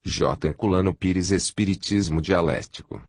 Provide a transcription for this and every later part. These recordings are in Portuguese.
J. Herculano Pires Espiritismo Dialético.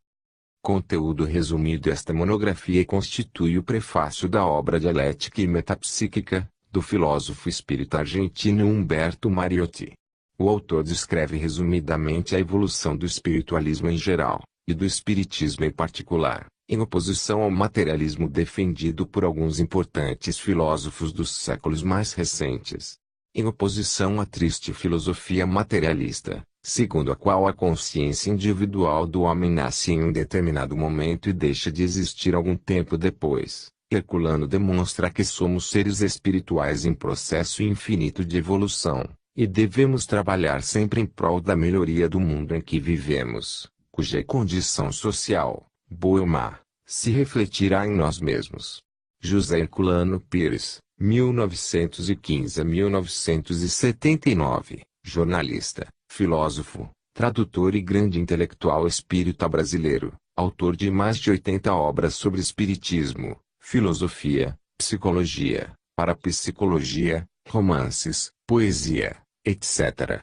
Conteúdo resumido. Esta monografia constitui o prefácio da obra Dialética e Metapsíquica, do filósofo espírita argentino Humberto Mariotti. O autor descreve resumidamente a evolução do espiritualismo em geral, e do espiritismo em particular, em oposição ao materialismo defendido por alguns importantes filósofos dos séculos mais recentes. Em oposição à triste filosofia materialista, segundo a qual a consciência individual do homem nasce em um determinado momento e deixa de existir algum tempo depois, Herculano demonstra que somos seres espirituais em processo infinito de evolução, e devemos trabalhar sempre em prol da melhoria do mundo em que vivemos, cuja condição social, boa ou má, se refletirá em nós mesmos. José Herculano Pires, 1915 a 1979, jornalista, filósofo, tradutor e grande intelectual espírita brasileiro, autor de mais de 80 obras sobre espiritismo, filosofia, psicologia, parapsicologia, romances, poesia, etc.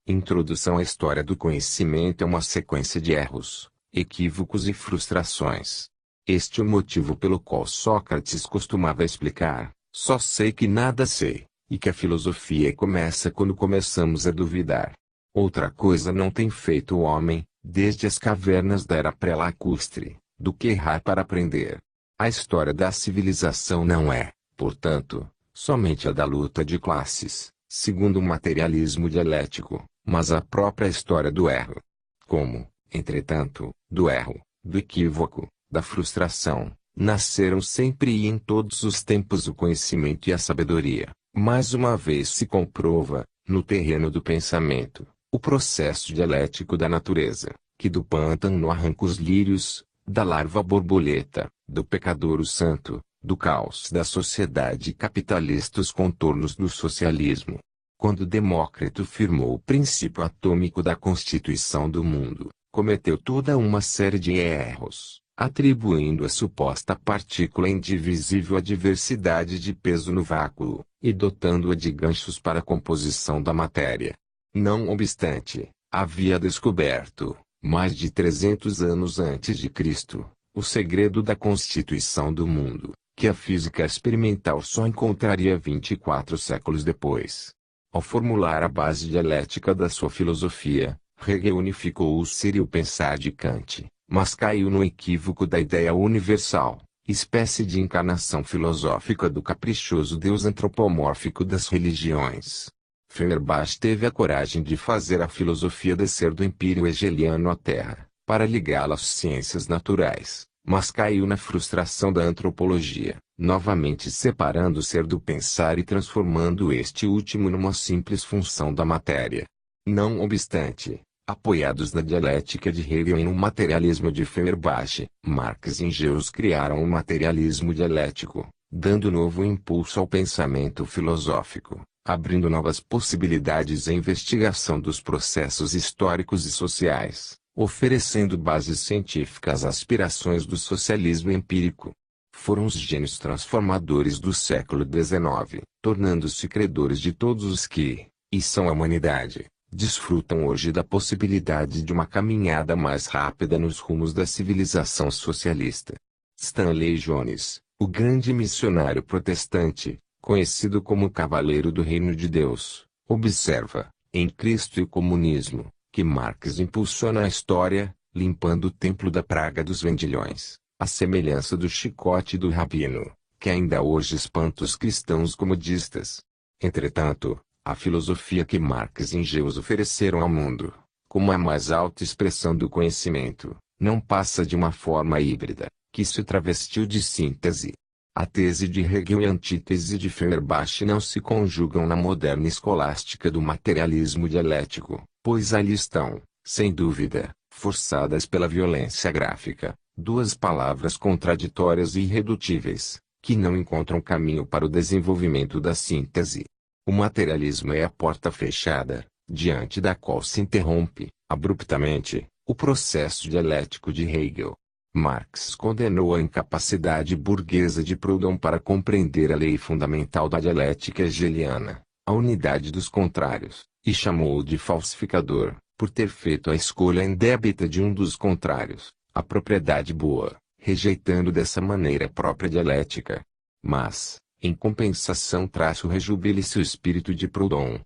Introdução à história do conhecimento é uma sequência de erros, equívocos e frustrações. Este é o motivo pelo qual Sócrates costumava explicar: só sei que nada sei, e que a filosofia começa quando começamos a duvidar. Outra coisa não tem feito o homem, desde as cavernas da era pré-lacustre, do que errar para aprender. A história da civilização não é, portanto, somente a da luta de classes, segundo o materialismo dialético, mas a própria história do erro. Como, entretanto, do erro, do equívoco, da frustração, nasceram sempre e em todos os tempos o conhecimento e a sabedoria, mais uma vez se comprova, no terreno do pensamento, o processo dialético da natureza, que do pântano arranca os lírios, da larva à borboleta, do pecador o santo, do caos da sociedade capitalista os contornos do socialismo. Quando Demócrito firmou o princípio atômico da constituição do mundo, cometeu toda uma série de erros, atribuindo a suposta partícula indivisível a diversidade de peso no vácuo, e dotando-a de ganchos para a composição da matéria. Não obstante, havia descoberto, mais de 300 anos antes de Cristo, o segredo da constituição do mundo, que a física experimental só encontraria 24 séculos depois. Ao formular a base dialética da sua filosofia, Hegel unificou o ser e o pensar de Kant, mas caiu no equívoco da ideia universal, espécie de encarnação filosófica do caprichoso Deus antropomórfico das religiões. Feuerbach teve a coragem de fazer a filosofia descer do empírio hegeliano à terra, para ligá-la às ciências naturais, mas caiu na frustração da antropologia, novamente separando o ser do pensar e transformando este último numa simples função da matéria. Não obstante, apoiados na dialética de Hegel e no materialismo de Feuerbach, Marx e Engels criaram o materialismo dialético, dando novo impulso ao pensamento filosófico, abrindo novas possibilidades à investigação dos processos históricos e sociais, oferecendo bases científicas às aspirações do socialismo empírico. Foram os gênios transformadores do século XIX, tornando-se credores de todos os que, e são a humanidade, desfrutam hoje da possibilidade de uma caminhada mais rápida nos rumos da civilização socialista. Stanley Jones, o grande missionário protestante, conhecido como o Cavaleiro do Reino de Deus, observa, em Cristo e o Comunismo, que Marx impulsiona a história, limpando o templo da praga dos vendilhões, à semelhança do chicote do rabino, que ainda hoje espanta os cristãos comodistas. Entretanto, a filosofia que Marx e Engels ofereceram ao mundo, como a mais alta expressão do conhecimento, não passa de uma forma híbrida, que se travestiu de síntese. A tese de Hegel e a antítese de Feuerbach não se conjugam na moderna escolástica do materialismo dialético, pois ali estão, sem dúvida, forçadas pela violência gráfica, duas palavras contraditórias e irredutíveis, que não encontram caminho para o desenvolvimento da síntese. O materialismo é a porta fechada, diante da qual se interrompe, abruptamente, o processo dialético de Hegel. Marx condenou a incapacidade burguesa de Proudhon para compreender a lei fundamental da dialética hegeliana, a unidade dos contrários, e chamou-o de falsificador, por ter feito a escolha indébita de um dos contrários, a propriedade boa, rejeitando dessa maneira a própria dialética. Mas, em compensação, rejubile-se o espírito de Proudhon.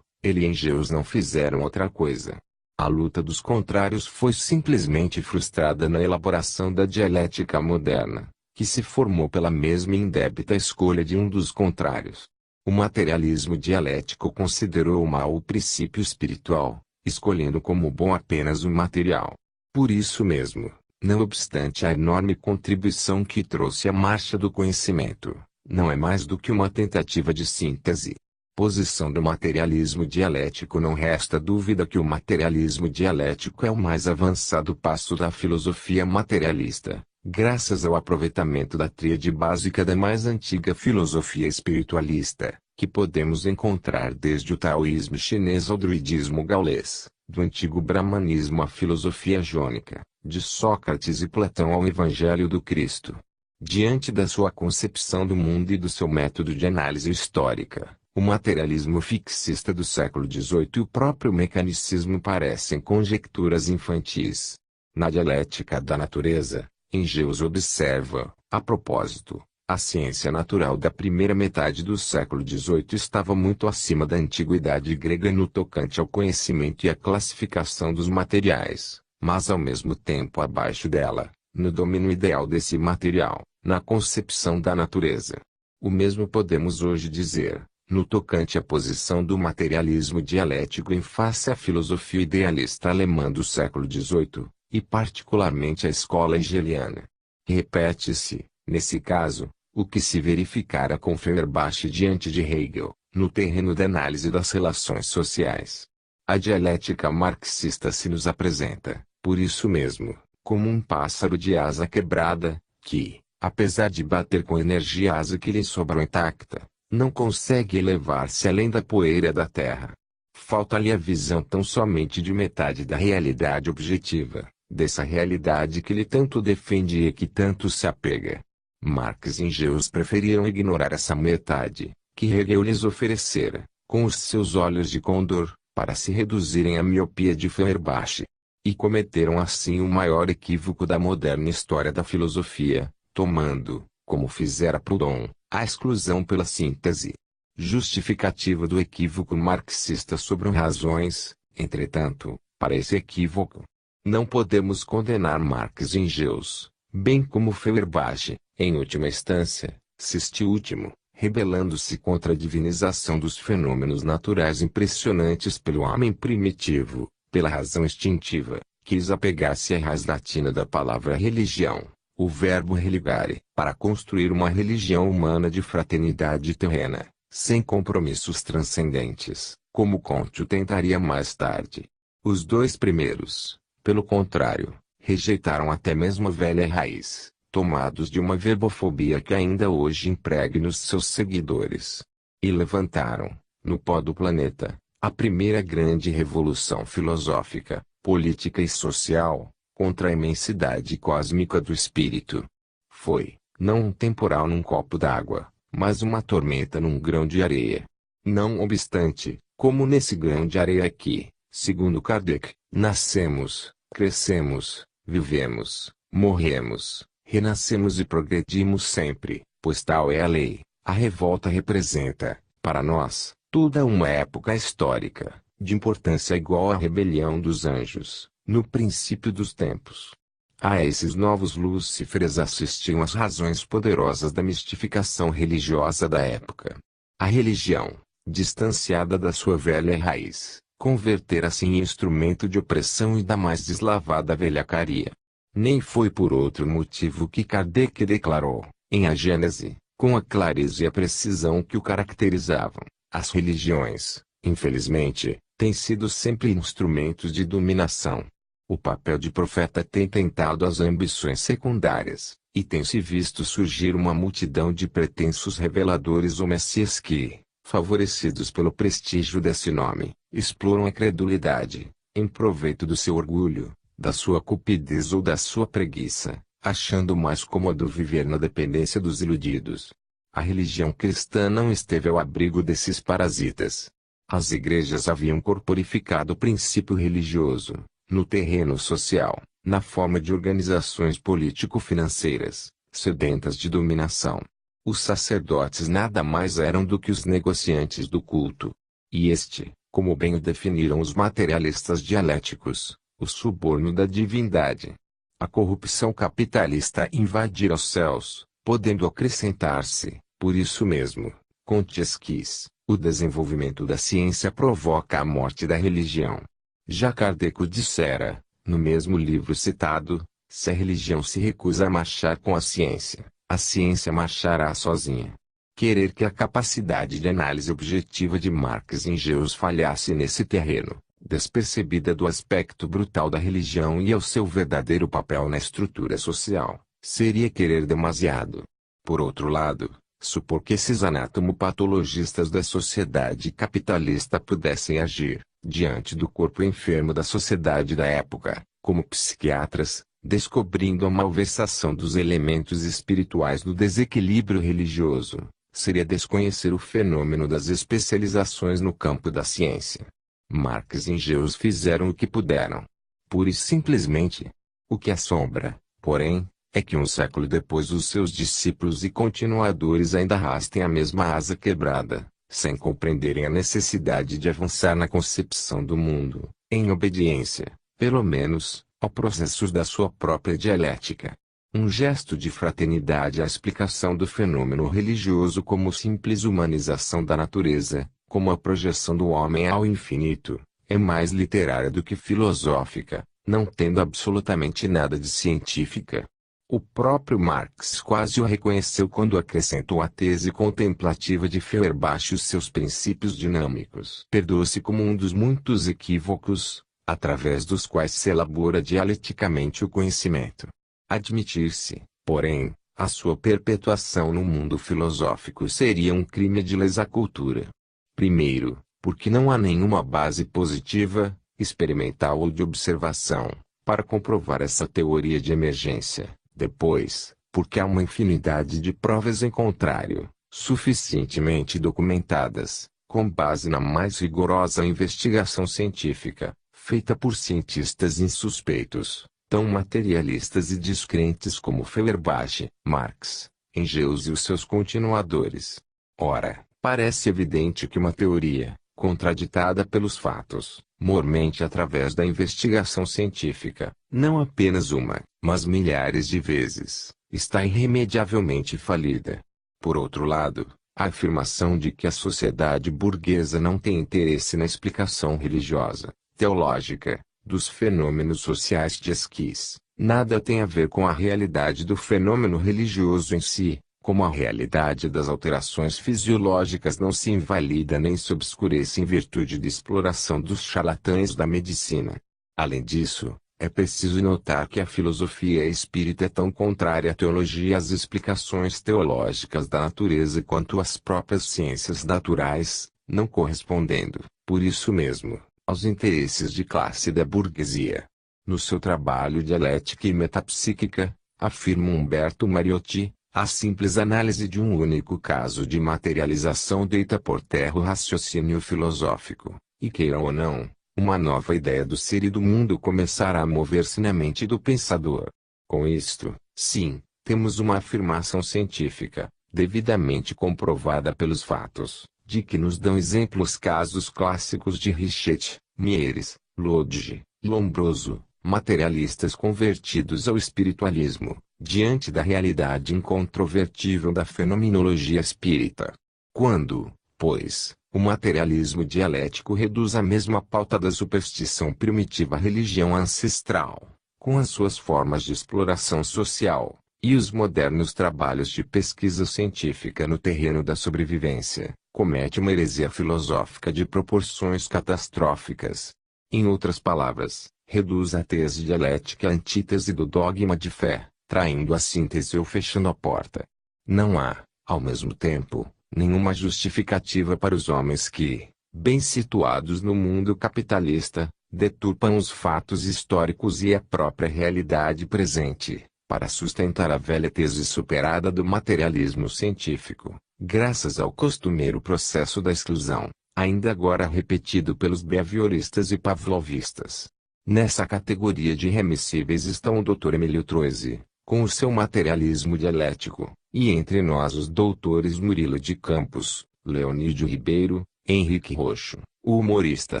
Ele e Engels não fizeram outra coisa. A luta dos contrários foi simplesmente frustrada na elaboração da dialética moderna, que se formou pela mesma indébita escolha de um dos contrários. O materialismo dialético considerou mal o princípio espiritual, escolhendo como bom apenas o material. Por isso mesmo, não obstante a enorme contribuição que trouxe à marcha do conhecimento, não é mais do que uma tentativa de síntese. Posição do materialismo dialético. Não resta dúvida que o materialismo dialético é o mais avançado passo da filosofia materialista, graças ao aproveitamento da tríade básica da mais antiga filosofia espiritualista, que podemos encontrar desde o taoísmo chinês ao druidismo gaulês, do antigo brahmanismo à filosofia jônica, de Sócrates e Platão ao Evangelho do Cristo. Diante da sua concepção do mundo e do seu método de análise histórica, o materialismo fixista do século XVIII e o próprio mecanicismo parecem conjecturas infantis. Na dialética da natureza, Engels observa, a propósito, a ciência natural da primeira metade do século XVIII estava muito acima da antiguidade grega no tocante ao conhecimento e à classificação dos materiais, mas ao mesmo tempo abaixo dela, no domínio ideal desse material, na concepção da natureza. O mesmo podemos hoje dizer, no tocante à posição do materialismo dialético em face à filosofia idealista alemã do século XVIII, e particularmente à escola hegeliana. Repete-se, nesse caso, o que se verificara com Feuerbach diante de Hegel, no terreno da análise das relações sociais. A dialética marxista se nos apresenta, por isso mesmo, como um pássaro de asa quebrada, que, apesar de bater com energia a asa que lhe sobrou intacta, não consegue elevar-se além da poeira da terra. Falta-lhe a visão tão somente de metade da realidade objetiva, dessa realidade que ele tanto defende e que tanto se apega. Marx e Engels preferiram ignorar essa metade, que Hegel lhes oferecera, com os seus olhos de condor, para se reduzirem à miopia de Feuerbach. E cometeram assim o maior equívoco da moderna história da filosofia, tomando, como fizera Proudhon, a exclusão pela síntese. Justificativa do equívoco marxista sobre razões, entretanto, para esse equívoco, não podemos condenar Marx e Engels, bem como Feuerbach, em última instância, se este último, rebelando-se contra a divinização dos fenômenos naturais impressionantes pelo homem primitivo, pela razão instintiva, quis apegar-se à raiz latina da palavra religião, o verbo religare, para construir uma religião humana de fraternidade terrena, sem compromissos transcendentes, como Kant o tentaria mais tarde. Os dois primeiros, pelo contrário, rejeitaram até mesmo a velha raiz, tomados de uma verbofobia que ainda hoje impregna os seus seguidores. E levantaram, no pó do planeta, a primeira grande revolução filosófica, política e social, contra a imensidade cósmica do espírito. Foi, não um temporal num copo d'água, mas uma tormenta num grão de areia. Não obstante, como nesse grão de areia aqui, segundo Kardec, nascemos, crescemos, vivemos, morremos, renascemos e progredimos sempre, pois tal é a lei. A revolta representa, para nós, toda uma época histórica, de importância igual à rebelião dos anjos, no princípio dos tempos. A esses novos Lúciferes assistiam as razões poderosas da mistificação religiosa da época. A religião, distanciada da sua velha raiz, convertera-se em instrumento de opressão e da mais deslavada velhacaria. Nem foi por outro motivo que Kardec declarou, em A Gênese, com a clareza e a precisão que o caracterizavam, as religiões, infelizmente, têm sido sempre instrumentos de dominação. O papel de profeta tem tentado as ambições secundárias, e tem-se visto surgir uma multidão de pretensos reveladores ou messias que, favorecidos pelo prestígio desse nome, exploram a credulidade, em proveito do seu orgulho, da sua cupidez ou da sua preguiça, achando mais cômodo viver na dependência dos iludidos. A religião cristã não esteve ao abrigo desses parasitas. As igrejas haviam corporificado o princípio religioso, no terreno social, na forma de organizações político-financeiras, sedentas de dominação. Os sacerdotes nada mais eram do que os negociantes do culto. E este, como bem o definiram os materialistas dialéticos, o suborno da divindade. A corrupção capitalista invadira os céus, podendo acrescentar-se, por isso mesmo, Montesquieu, o desenvolvimento da ciência provoca a morte da religião. Já Kardec o dissera, no mesmo livro citado, se a religião se recusa a marchar com a ciência marchará sozinha. Querer que a capacidade de análise objetiva de Marx e Engels falhasse nesse terreno, despercebida do aspecto brutal da religião e ao seu verdadeiro papel na estrutura social, seria querer demasiado. Por outro lado, supor que esses anatomopatologistas da sociedade capitalista pudessem agir, diante do corpo enfermo da sociedade da época, como psiquiatras, descobrindo a malversação dos elementos espirituais no desequilíbrio religioso, seria desconhecer o fenômeno das especializações no campo da ciência. Marx e Engels fizeram o que puderam. Pura e simplesmente. O que assombra, porém, é que um século depois os seus discípulos e continuadores ainda arrastem a mesma asa quebrada, sem compreenderem a necessidade de avançar na concepção do mundo, em obediência, pelo menos, ao processo da sua própria dialética. Um gesto de fraternidade à explicação do fenômeno religioso como simples humanização da natureza, como a projeção do homem ao infinito, é mais literária do que filosófica, não tendo absolutamente nada de científica. O próprio Marx quase o reconheceu quando acrescentou à tese contemplativa de Feuerbach os seus princípios dinâmicos. Perdoa-se como um dos muitos equívocos, através dos quais se elabora dialeticamente o conhecimento. Admitir-se, porém, a sua perpetuação no mundo filosófico seria um crime de lesa cultura. Primeiro, porque não há nenhuma base positiva, experimental ou de observação, para comprovar essa teoria de emergência. Depois, porque há uma infinidade de provas em contrário, suficientemente documentadas, com base na mais rigorosa investigação científica, feita por cientistas insuspeitos, tão materialistas e descrentes como Feuerbach, Marx, Engels e os seus continuadores. Ora, parece evidente que uma teoria, contraditada pelos fatos, mormente através da investigação científica, não apenas uma, mas milhares de vezes, está irremediavelmente falida. Por outro lado, a afirmação de que a sociedade burguesa não tem interesse na explicação religiosa, teológica, dos fenômenos sociais de Esquis, nada tem a ver com a realidade do fenômeno religioso em si, como a realidade das alterações fisiológicas não se invalida nem se obscurece em virtude de exploração dos charlatães da medicina. Além disso, é preciso notar que a filosofia espírita é tão contrária à teologia e às explicações teológicas da natureza quanto às próprias ciências naturais, não correspondendo, por isso mesmo, aos interesses de classe da burguesia. No seu trabalho Dialética e Metapsíquica, afirma Humberto Mariotti, a simples análise de um único caso de materialização deita por terra o raciocínio filosófico, e queiram ou não, uma nova ideia do ser e do mundo começará a mover-se na mente do pensador. Com isto, sim, temos uma afirmação científica, devidamente comprovada pelos fatos, de que nos dão exemplos casos clássicos de Richetti, Mieres, Lodge, Lombroso, materialistas convertidos ao espiritualismo, diante da realidade incontrovertível da fenomenologia espírita. Quando, pois, o materialismo dialético reduz a mesma pauta da superstição primitiva à religião ancestral, com as suas formas de exploração social, e os modernos trabalhos de pesquisa científica no terreno da sobrevivência, comete uma heresia filosófica de proporções catastróficas. Em outras palavras, reduz a tese dialética à antítese do dogma de fé, traindo a síntese ou fechando a porta. Não há, ao mesmo tempo, nenhuma justificativa para os homens que, bem situados no mundo capitalista, deturpam os fatos históricos e a própria realidade presente, para sustentar a velha tese superada do materialismo científico, graças ao costumeiro processo da exclusão, ainda agora repetido pelos behavioristas e pavlovistas. Nessa categoria de irremissíveis estão o Dr. Emílio Troisi, com o seu materialismo dialético, e entre nós os doutores Murilo de Campos, Leonídio Ribeiro, Henrique Roxo, o humorista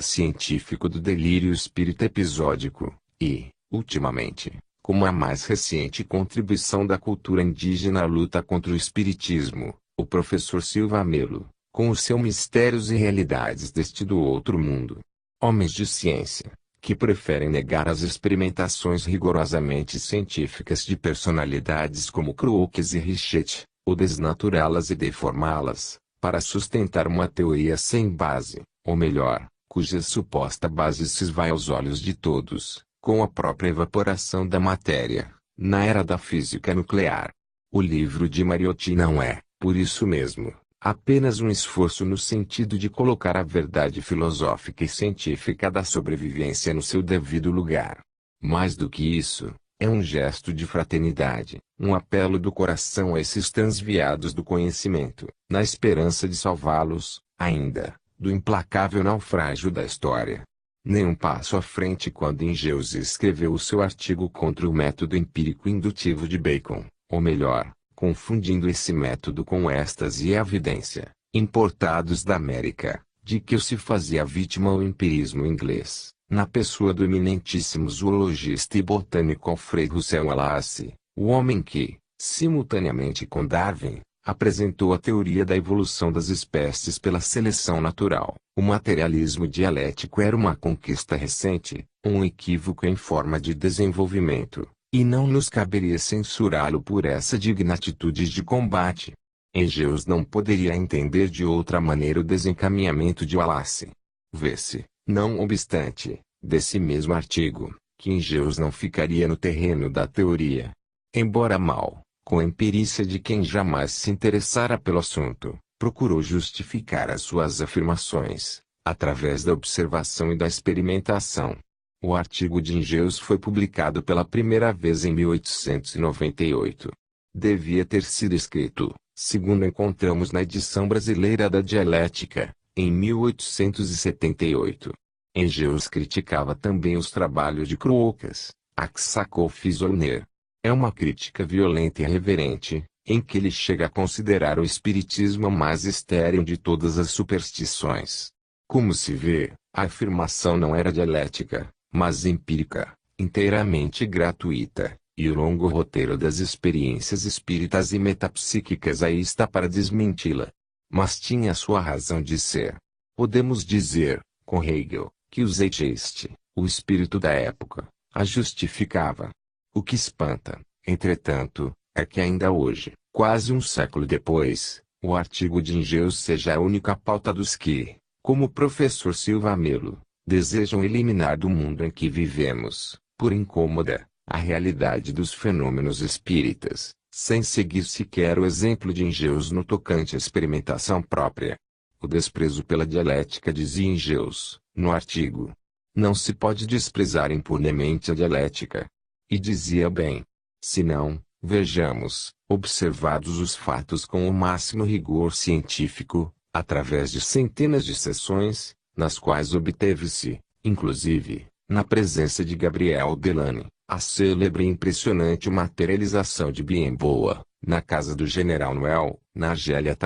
científico do delírio espírita episódico, e, ultimamente, como a mais recente contribuição da cultura indígena à luta contra o espiritismo, o professor Silva Melo, com os seus mistérios e realidades deste do outro mundo. Homens de ciência, que preferem negar as experimentações rigorosamente científicas de personalidades como Crookes e Richetti, ou desnaturá-las e deformá-las, para sustentar uma teoria sem base, ou melhor, cuja suposta base se esvai aos olhos de todos, com a própria evaporação da matéria, na era da física nuclear. O livro de Mariotti não é, por isso mesmo, apenas um esforço no sentido de colocar a verdade filosófica e científica da sobrevivência no seu devido lugar. Mais do que isso, é um gesto de fraternidade, um apelo do coração a esses transviados do conhecimento, na esperança de salvá-los, ainda, do implacável naufrágio da história. Nem um passo à frente quando Engeus escreveu o seu artigo contra o método empírico indutivo de Bacon, ou melhor, confundindo esse método com êxtase e evidência, importados da América, de que se fazia vítima ao empirismo inglês, na pessoa do eminentíssimo zoologista e botânico Alfred Russel Wallace, o homem que, simultaneamente com Darwin, apresentou a teoria da evolução das espécies pela seleção natural. O materialismo dialético era uma conquista recente, um equívoco em forma de desenvolvimento, e não nos caberia censurá-lo por essa digna atitude de combate. Engeus não poderia entender de outra maneira o desencaminhamento de Wallace. Vê-se, não obstante, desse mesmo artigo, que Engeus não ficaria no terreno da teoria. Embora mal, com a imperícia de quem jamais se interessara pelo assunto, procurou justificar as suas afirmações, através da observação e da experimentação. O artigo de Engeus foi publicado pela primeira vez em 1898. Devia ter sido escrito, segundo encontramos na edição brasileira da Dialética, em 1878. Engeus criticava também os trabalhos de Crookes, Aksakov e Zollner. É uma crítica violenta e irreverente, em que ele chega a considerar o espiritismo a mais estéril de todas as superstições. Como se vê, a afirmação não era dialética, mas empírica, inteiramente gratuita, e o longo roteiro das experiências espíritas e metapsíquicas aí está para desmenti-la. Mas tinha sua razão de ser. Podemos dizer, com Hegel, que o Zeitgeist, o espírito da época, a justificava. O que espanta, entretanto, é que ainda hoje, quase um século depois, o artigo de Engeus seja a única pauta dos que, como o professor Silva Melo, desejam eliminar do mundo em que vivemos, por incômoda, a realidade dos fenômenos espíritas, sem seguir sequer o exemplo de Engeus no tocante à experimentação própria. O desprezo pela dialética, dizia Engeus, no artigo. Não se pode desprezar impunemente a dialética. E dizia bem. Se não, vejamos, observados os fatos com o máximo rigor científico, através de centenas de sessões, nas quais obteve-se, inclusive, na presença de Gabriel Delany, a célebre e impressionante materialização de Biemboa, na casa do General Noel, na Argélia.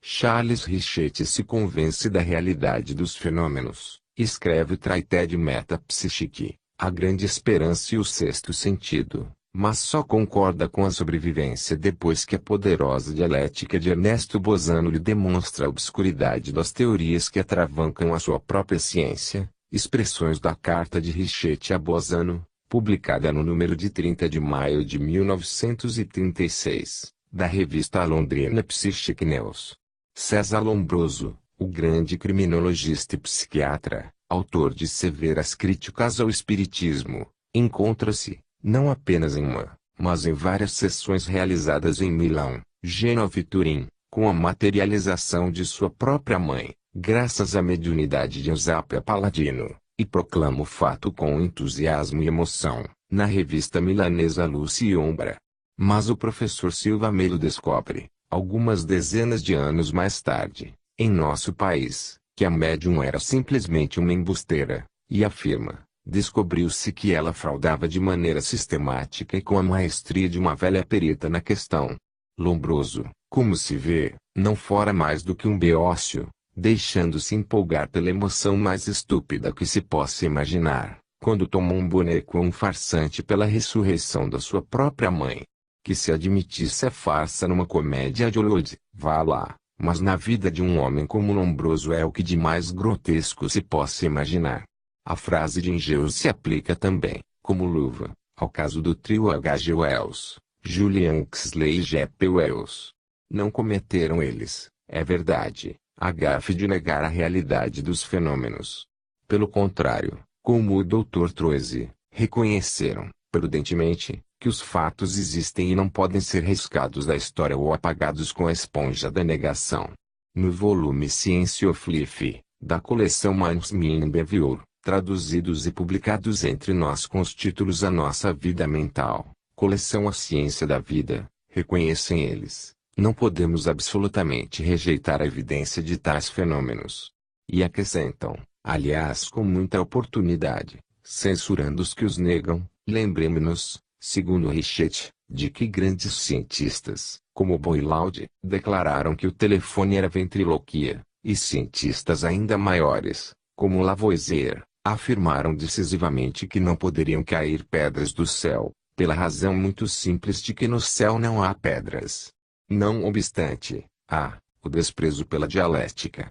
Charles Richetti se convence da realidade dos fenômenos, escreve o traité de metapsique, a grande esperança e o sexto sentido, mas só concorda com a sobrevivência depois que a poderosa dialética de Ernesto Bozano lhe demonstra a obscuridade das teorias que atravancam a sua própria ciência, expressões da carta de Richetti a Bozano, publicada no número de 30 de maio de 1936, da revista londrina Psychic News. César Lombroso, o grande criminologista e psiquiatra, autor de severas críticas ao espiritismo, encontra-se, não apenas em uma, mas em várias sessões realizadas em Milão, Gênova e Turim, com a materialização de sua própria mãe, graças à mediunidade de Eusapia Palladino, e proclama o fato com entusiasmo e emoção, na revista milanesa Luz e Ombra. Mas o professor Silva Melo descobre, algumas dezenas de anos mais tarde, em nosso país, que a médium era simplesmente uma embusteira, e afirma: descobriu-se que ela fraudava de maneira sistemática e com a maestria de uma velha perita na questão. Lombroso, como se vê, não fora mais do que um beócio, deixando-se empolgar pela emoção mais estúpida que se possa imaginar, quando tomou um boneco ou um farsante pela ressurreição da sua própria mãe. Que se admitisse a farsa numa comédia de Hollywood, vá lá, mas na vida de um homem como Lombroso é o que de mais grotesco se possa imaginar. A frase de engenho se aplica também, como luva, ao caso do trio H.G. Wells, Julian Huxley e G.P. Wells. Não cometeram eles, é verdade, a gafe de negar a realidade dos fenômenos. Pelo contrário, como o Dr. Troise, reconheceram, prudentemente, que os fatos existem e não podem ser riscados da história ou apagados com a esponja da negação. No volume Science of Life, da coleção Minds in Behavior, traduzidos e publicados entre nós com os títulos A Nossa Vida Mental, coleção A Ciência da Vida, reconhecem eles, não podemos absolutamente rejeitar a evidência de tais fenômenos. E acrescentam, aliás com muita oportunidade, censurando os que os negam, lembremos-nos, segundo Richet, de que grandes cientistas, como Boilaud, declararam que o telefone era ventriloquia, e cientistas ainda maiores, como Lavoisier, afirmaram decisivamente que não poderiam cair pedras do céu, pela razão muito simples de que no céu não há pedras. Não obstante, há o desprezo pela dialética.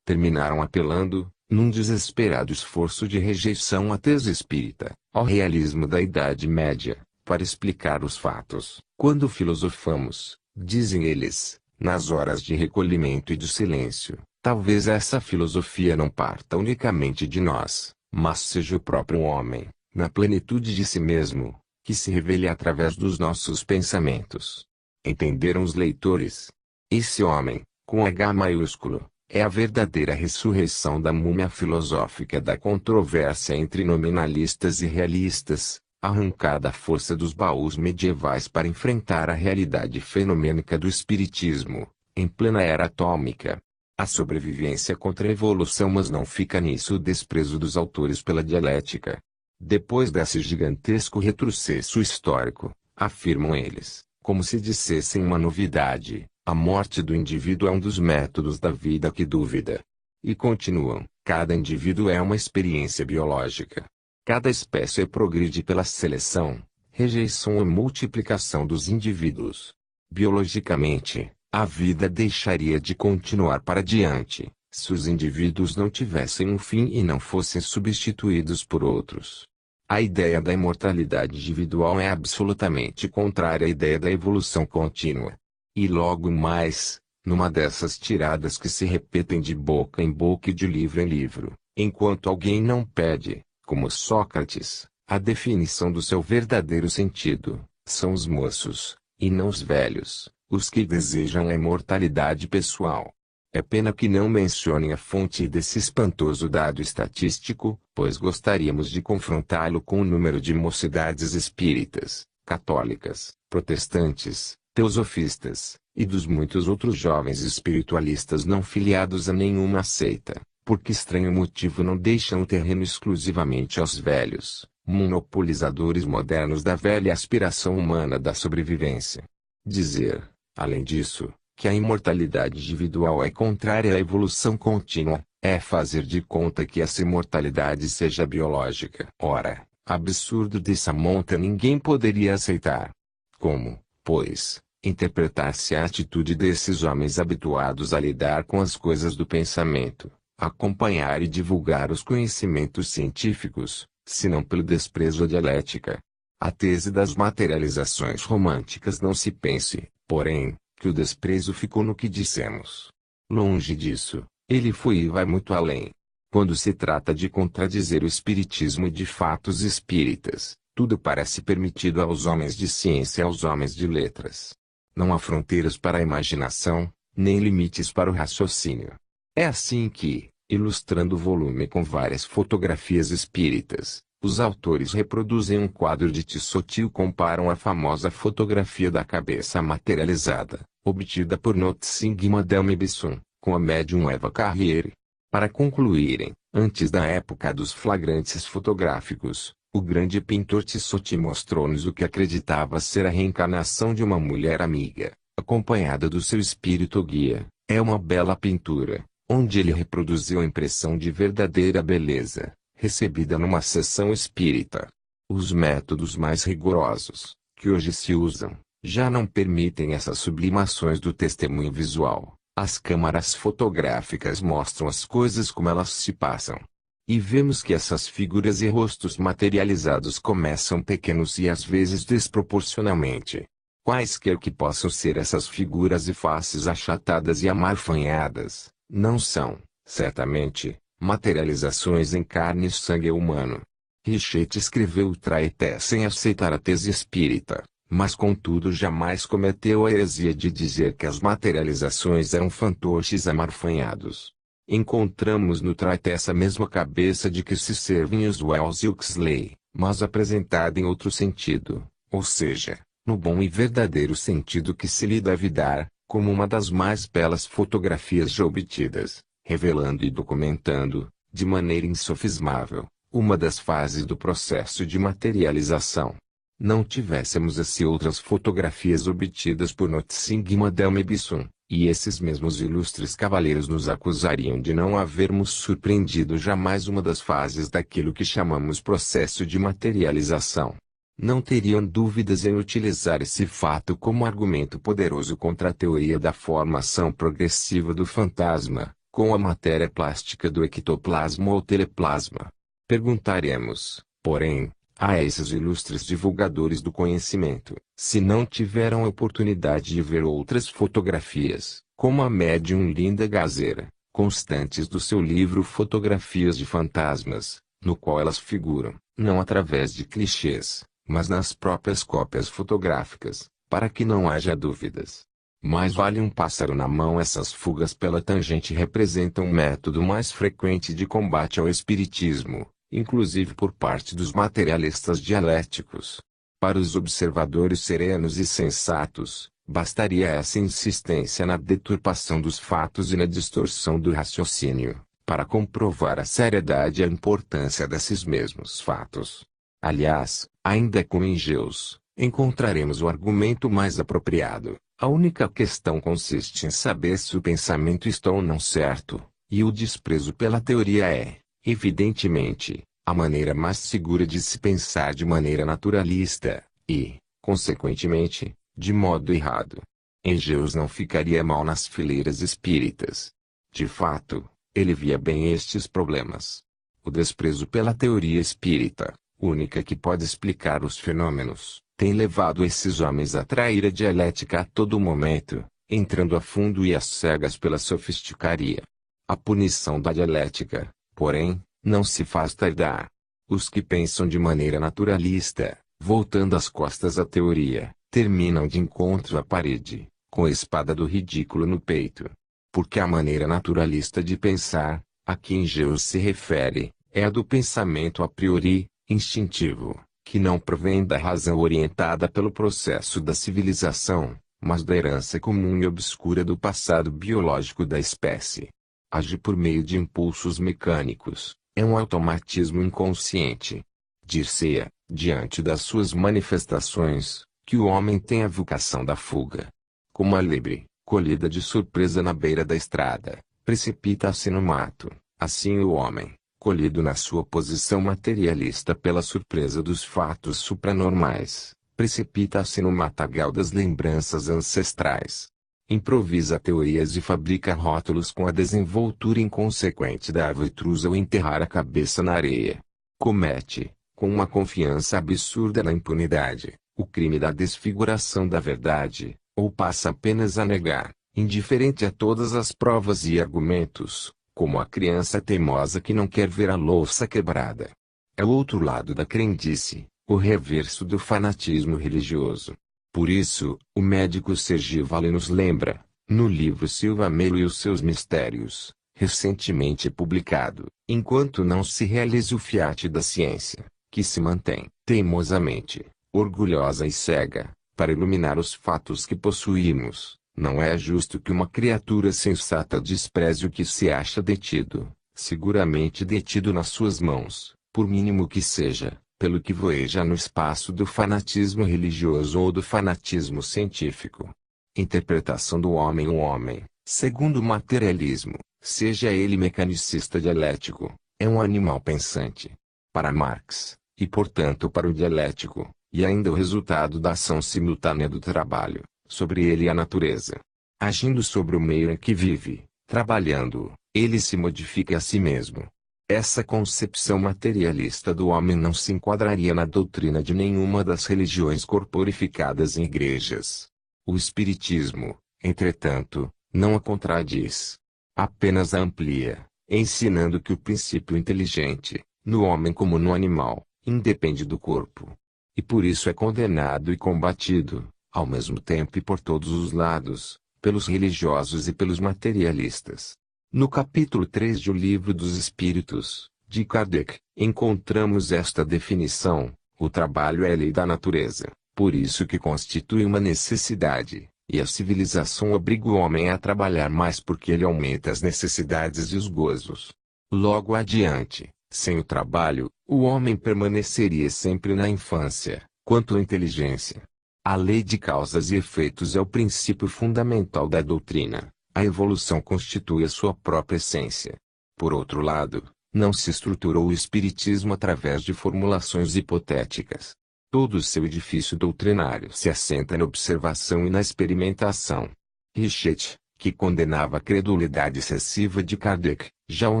Terminaram apelando, num desesperado esforço de rejeição à tese espírita, ao realismo da Idade Média, para explicar os fatos. Quando filosofamos, dizem eles, nas horas de recolhimento e de silêncio, talvez essa filosofia não parta unicamente de nós, mas seja o próprio homem, na plenitude de si mesmo, que se revele através dos nossos pensamentos. Entenderam os leitores? Esse homem, com H maiúsculo, é a verdadeira ressurreição da múmia filosófica da controvérsia entre nominalistas e realistas, arrancada à força dos baús medievais para enfrentar a realidade fenomênica do espiritismo, em plena era atômica. A sobrevivência contra a evolução, mas não fica nisso o desprezo dos autores pela dialética. Depois desse gigantesco retrocesso histórico, afirmam eles, como se dissessem uma novidade, a morte do indivíduo é um dos métodos da vida que duvida. E continuam, cada indivíduo é uma experiência biológica. Cada espécie progride pela seleção, rejeição ou multiplicação dos indivíduos. Biologicamente, a vida deixaria de continuar para diante, se os indivíduos não tivessem um fim e não fossem substituídos por outros. A ideia da imortalidade individual é absolutamente contrária à ideia da evolução contínua. E logo mais, numa dessas tiradas que se repetem de boca em boca e de livro em livro, enquanto alguém não pede, como Sócrates, a definição do seu verdadeiro sentido, são os moços, e não os velhos, os que desejam a imortalidade pessoal. É pena que não mencionem a fonte desse espantoso dado estatístico, pois gostaríamos de confrontá-lo com o número de mocidades espíritas, católicas, protestantes, teosofistas, e dos muitos outros jovens espiritualistas não filiados a nenhuma seita, por que estranho motivo não deixam o terreno exclusivamente aos velhos, monopolizadores modernos da velha aspiração humana da sobrevivência. Dizer, além disso, que a imortalidade individual é contrária à evolução contínua, é fazer de conta que essa imortalidade seja biológica. Ora, absurdo dessa monta ninguém poderia aceitar. Como, pois, interpretar-se a atitude desses homens habituados a lidar com as coisas do pensamento, acompanhar e divulgar os conhecimentos científicos, senão pelo desprezo à dialética? A tese das materializações românticas não se pense, porém, que o desprezo ficou no que dissemos. Longe disso, ele foi e vai muito além. Quando se trata de contradizer o espiritismo e de fatos espíritas, tudo parece permitido aos homens de ciência e aos homens de letras. Não há fronteiras para a imaginação, nem limites para o raciocínio. É assim que, ilustrando o volume com várias fotografias espíritas, os autores reproduzem um quadro de Tissot e o comparam à famosa fotografia da cabeça materializada, obtida por Notzing e Madame Bisson, com a médium Eva Carriere. Para concluírem, antes da época dos flagrantes fotográficos, o grande pintor Tissot mostrou-nos o que acreditava ser a reencarnação de uma mulher amiga, acompanhada do seu espírito guia. É uma bela pintura, onde ele reproduziu a impressão de verdadeira beleza, recebida numa sessão espírita. Os métodos mais rigorosos, que hoje se usam, já não permitem essas sublimações do testemunho visual. As câmaras fotográficas mostram as coisas como elas se passam. E vemos que essas figuras e rostos materializados começam pequenos e às vezes desproporcionalmente. Quaisquer que possam ser essas figuras e faces achatadas e amarfanhadas, não são, certamente, materializações em carne e sangue humano. Richet escreveu o Traité sem aceitar a tese espírita, mas contudo jamais cometeu a heresia de dizer que as materializações eram fantoches amarfanhados. Encontramos no Traité essa mesma cabeça de que se servem os Wells e Huxley, mas apresentada em outro sentido, ou seja, no bom e verdadeiro sentido que se lhe deve dar, como uma das mais belas fotografias já obtidas, revelando e documentando, de maneira insofismável, uma das fases do processo de materialização. Não tivéssemos assim outras fotografias obtidas por Notzing e Madame Bisson, e esses mesmos ilustres cavaleiros nos acusariam de não havermos surpreendido jamais uma das fases daquilo que chamamos processo de materialização. Não teriam dúvidas em utilizar esse fato como argumento poderoso contra a teoria da formação progressiva do fantasma, com a matéria plástica do ectoplasma ou teleplasma. Perguntaremos, porém, a esses ilustres divulgadores do conhecimento, se não tiveram a oportunidade de ver outras fotografias, como a médium Linda Gazera, constantes do seu livro Fotografias de Fantasmas, no qual elas figuram, não através de clichês, mas nas próprias cópias fotográficas, para que não haja dúvidas. Mais vale um pássaro na mão. Essas fugas pela tangente representam um método mais frequente de combate ao espiritismo, inclusive por parte dos materialistas dialéticos. Para os observadores serenos e sensatos, bastaria essa insistência na deturpação dos fatos e na distorção do raciocínio, para comprovar a seriedade e a importância desses mesmos fatos. Aliás, ainda como em Geuss, encontraremos o argumento mais apropriado. A única questão consiste em saber se o pensamento está ou não certo, e o desprezo pela teoria é, evidentemente, a maneira mais segura de se pensar de maneira naturalista, e, consequentemente, de modo errado. Engels não ficaria mal nas fileiras espíritas. De fato, ele via bem estes problemas. O desprezo pela teoria espírita, única que pode explicar os fenômenos, tem levado esses homens a trair a dialética a todo momento, entrando a fundo e às cegas pela sofisticaria. A punição da dialética, porém, não se faz tardar. Os que pensam de maneira naturalista, voltando as costas à teoria, terminam de encontro à parede, com a espada do ridículo no peito. Porque a maneira naturalista de pensar, a que Engels se refere, é a do pensamento a priori, instintivo, que não provém da razão orientada pelo processo da civilização, mas da herança comum e obscura do passado biológico da espécie. Age por meio de impulsos mecânicos, é um automatismo inconsciente. Dir-se-á, diante das suas manifestações, que o homem tem a vocação da fuga. Como a lebre, colhida de surpresa na beira da estrada, precipita-se no mato, assim o homem, colhido na sua posição materialista pela surpresa dos fatos supranormais, precipita-se no matagal das lembranças ancestrais. Improvisa teorias e fabrica rótulos com a desenvoltura inconsequente da avetruz ao enterrar a cabeça na areia. Comete, com uma confiança absurda na impunidade, o crime da desfiguração da verdade, ou passa apenas a negar, indiferente a todas as provas e argumentos, como a criança teimosa que não quer ver a louça quebrada. É o outro lado da crendice, o reverso do fanatismo religioso. Por isso, o médico Sergi Vale nos lembra, no livro Silva Melo e os seus mistérios, recentemente publicado, enquanto não se realize o fiat da ciência, que se mantém, teimosamente, orgulhosa e cega, para iluminar os fatos que possuímos, Não é justo que uma criatura sensata despreze o que se acha detido, seguramente detido nas suas mãos, por mínimo que seja, pelo que voeja no espaço do fanatismo religioso ou do fanatismo científico. Interpretação do homem. O homem, segundo o materialismo, seja ele mecanicista dialético, é um animal pensante. Para Marx, e portanto para o dialético, e ainda o resultado da ação simultânea do trabalho, sobre ele e a natureza. Agindo sobre o meio em que vive, trabalhando, ele se modifica a si mesmo. Essa concepção materialista do homem não se enquadraria na doutrina de nenhuma das religiões corporificadas em igrejas. O Espiritismo, entretanto, não a contradiz. Apenas a amplia, ensinando que o princípio inteligente, no homem como no animal, independe do corpo. E por isso é condenado e combatido, ao mesmo tempo e por todos os lados, pelos religiosos e pelos materialistas. No capítulo 3 de O Livro dos Espíritos, de Kardec, encontramos esta definição: o trabalho é a lei da natureza, por isso que constitui uma necessidade, e a civilização obriga o homem a trabalhar mais porque ele aumenta as necessidades e os gozos. Logo adiante, sem o trabalho, o homem permaneceria sempre na infância, quanto à inteligência. A lei de causas e efeitos é o princípio fundamental da doutrina. A evolução constitui a sua própria essência. Por outro lado, não se estruturou o espiritismo através de formulações hipotéticas. Todo o seu edifício doutrinário se assenta na observação e na experimentação. Richetti, que condenava a credulidade excessiva de Kardec, já o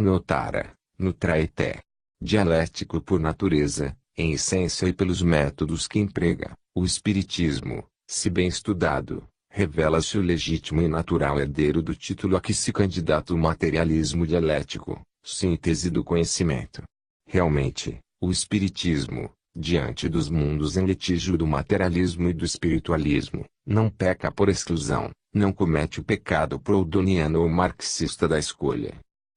notara, no Traité. Dialético por natureza, em essência e pelos métodos que emprega, o espiritismo, se bem estudado, revela-se o legítimo e natural herdeiro do título a que se candidata o materialismo dialético, síntese do conhecimento. Realmente, o espiritismo, diante dos mundos em litígio do materialismo e do espiritualismo, não peca por exclusão, não comete o pecado proudhoniano ou marxista da escolha.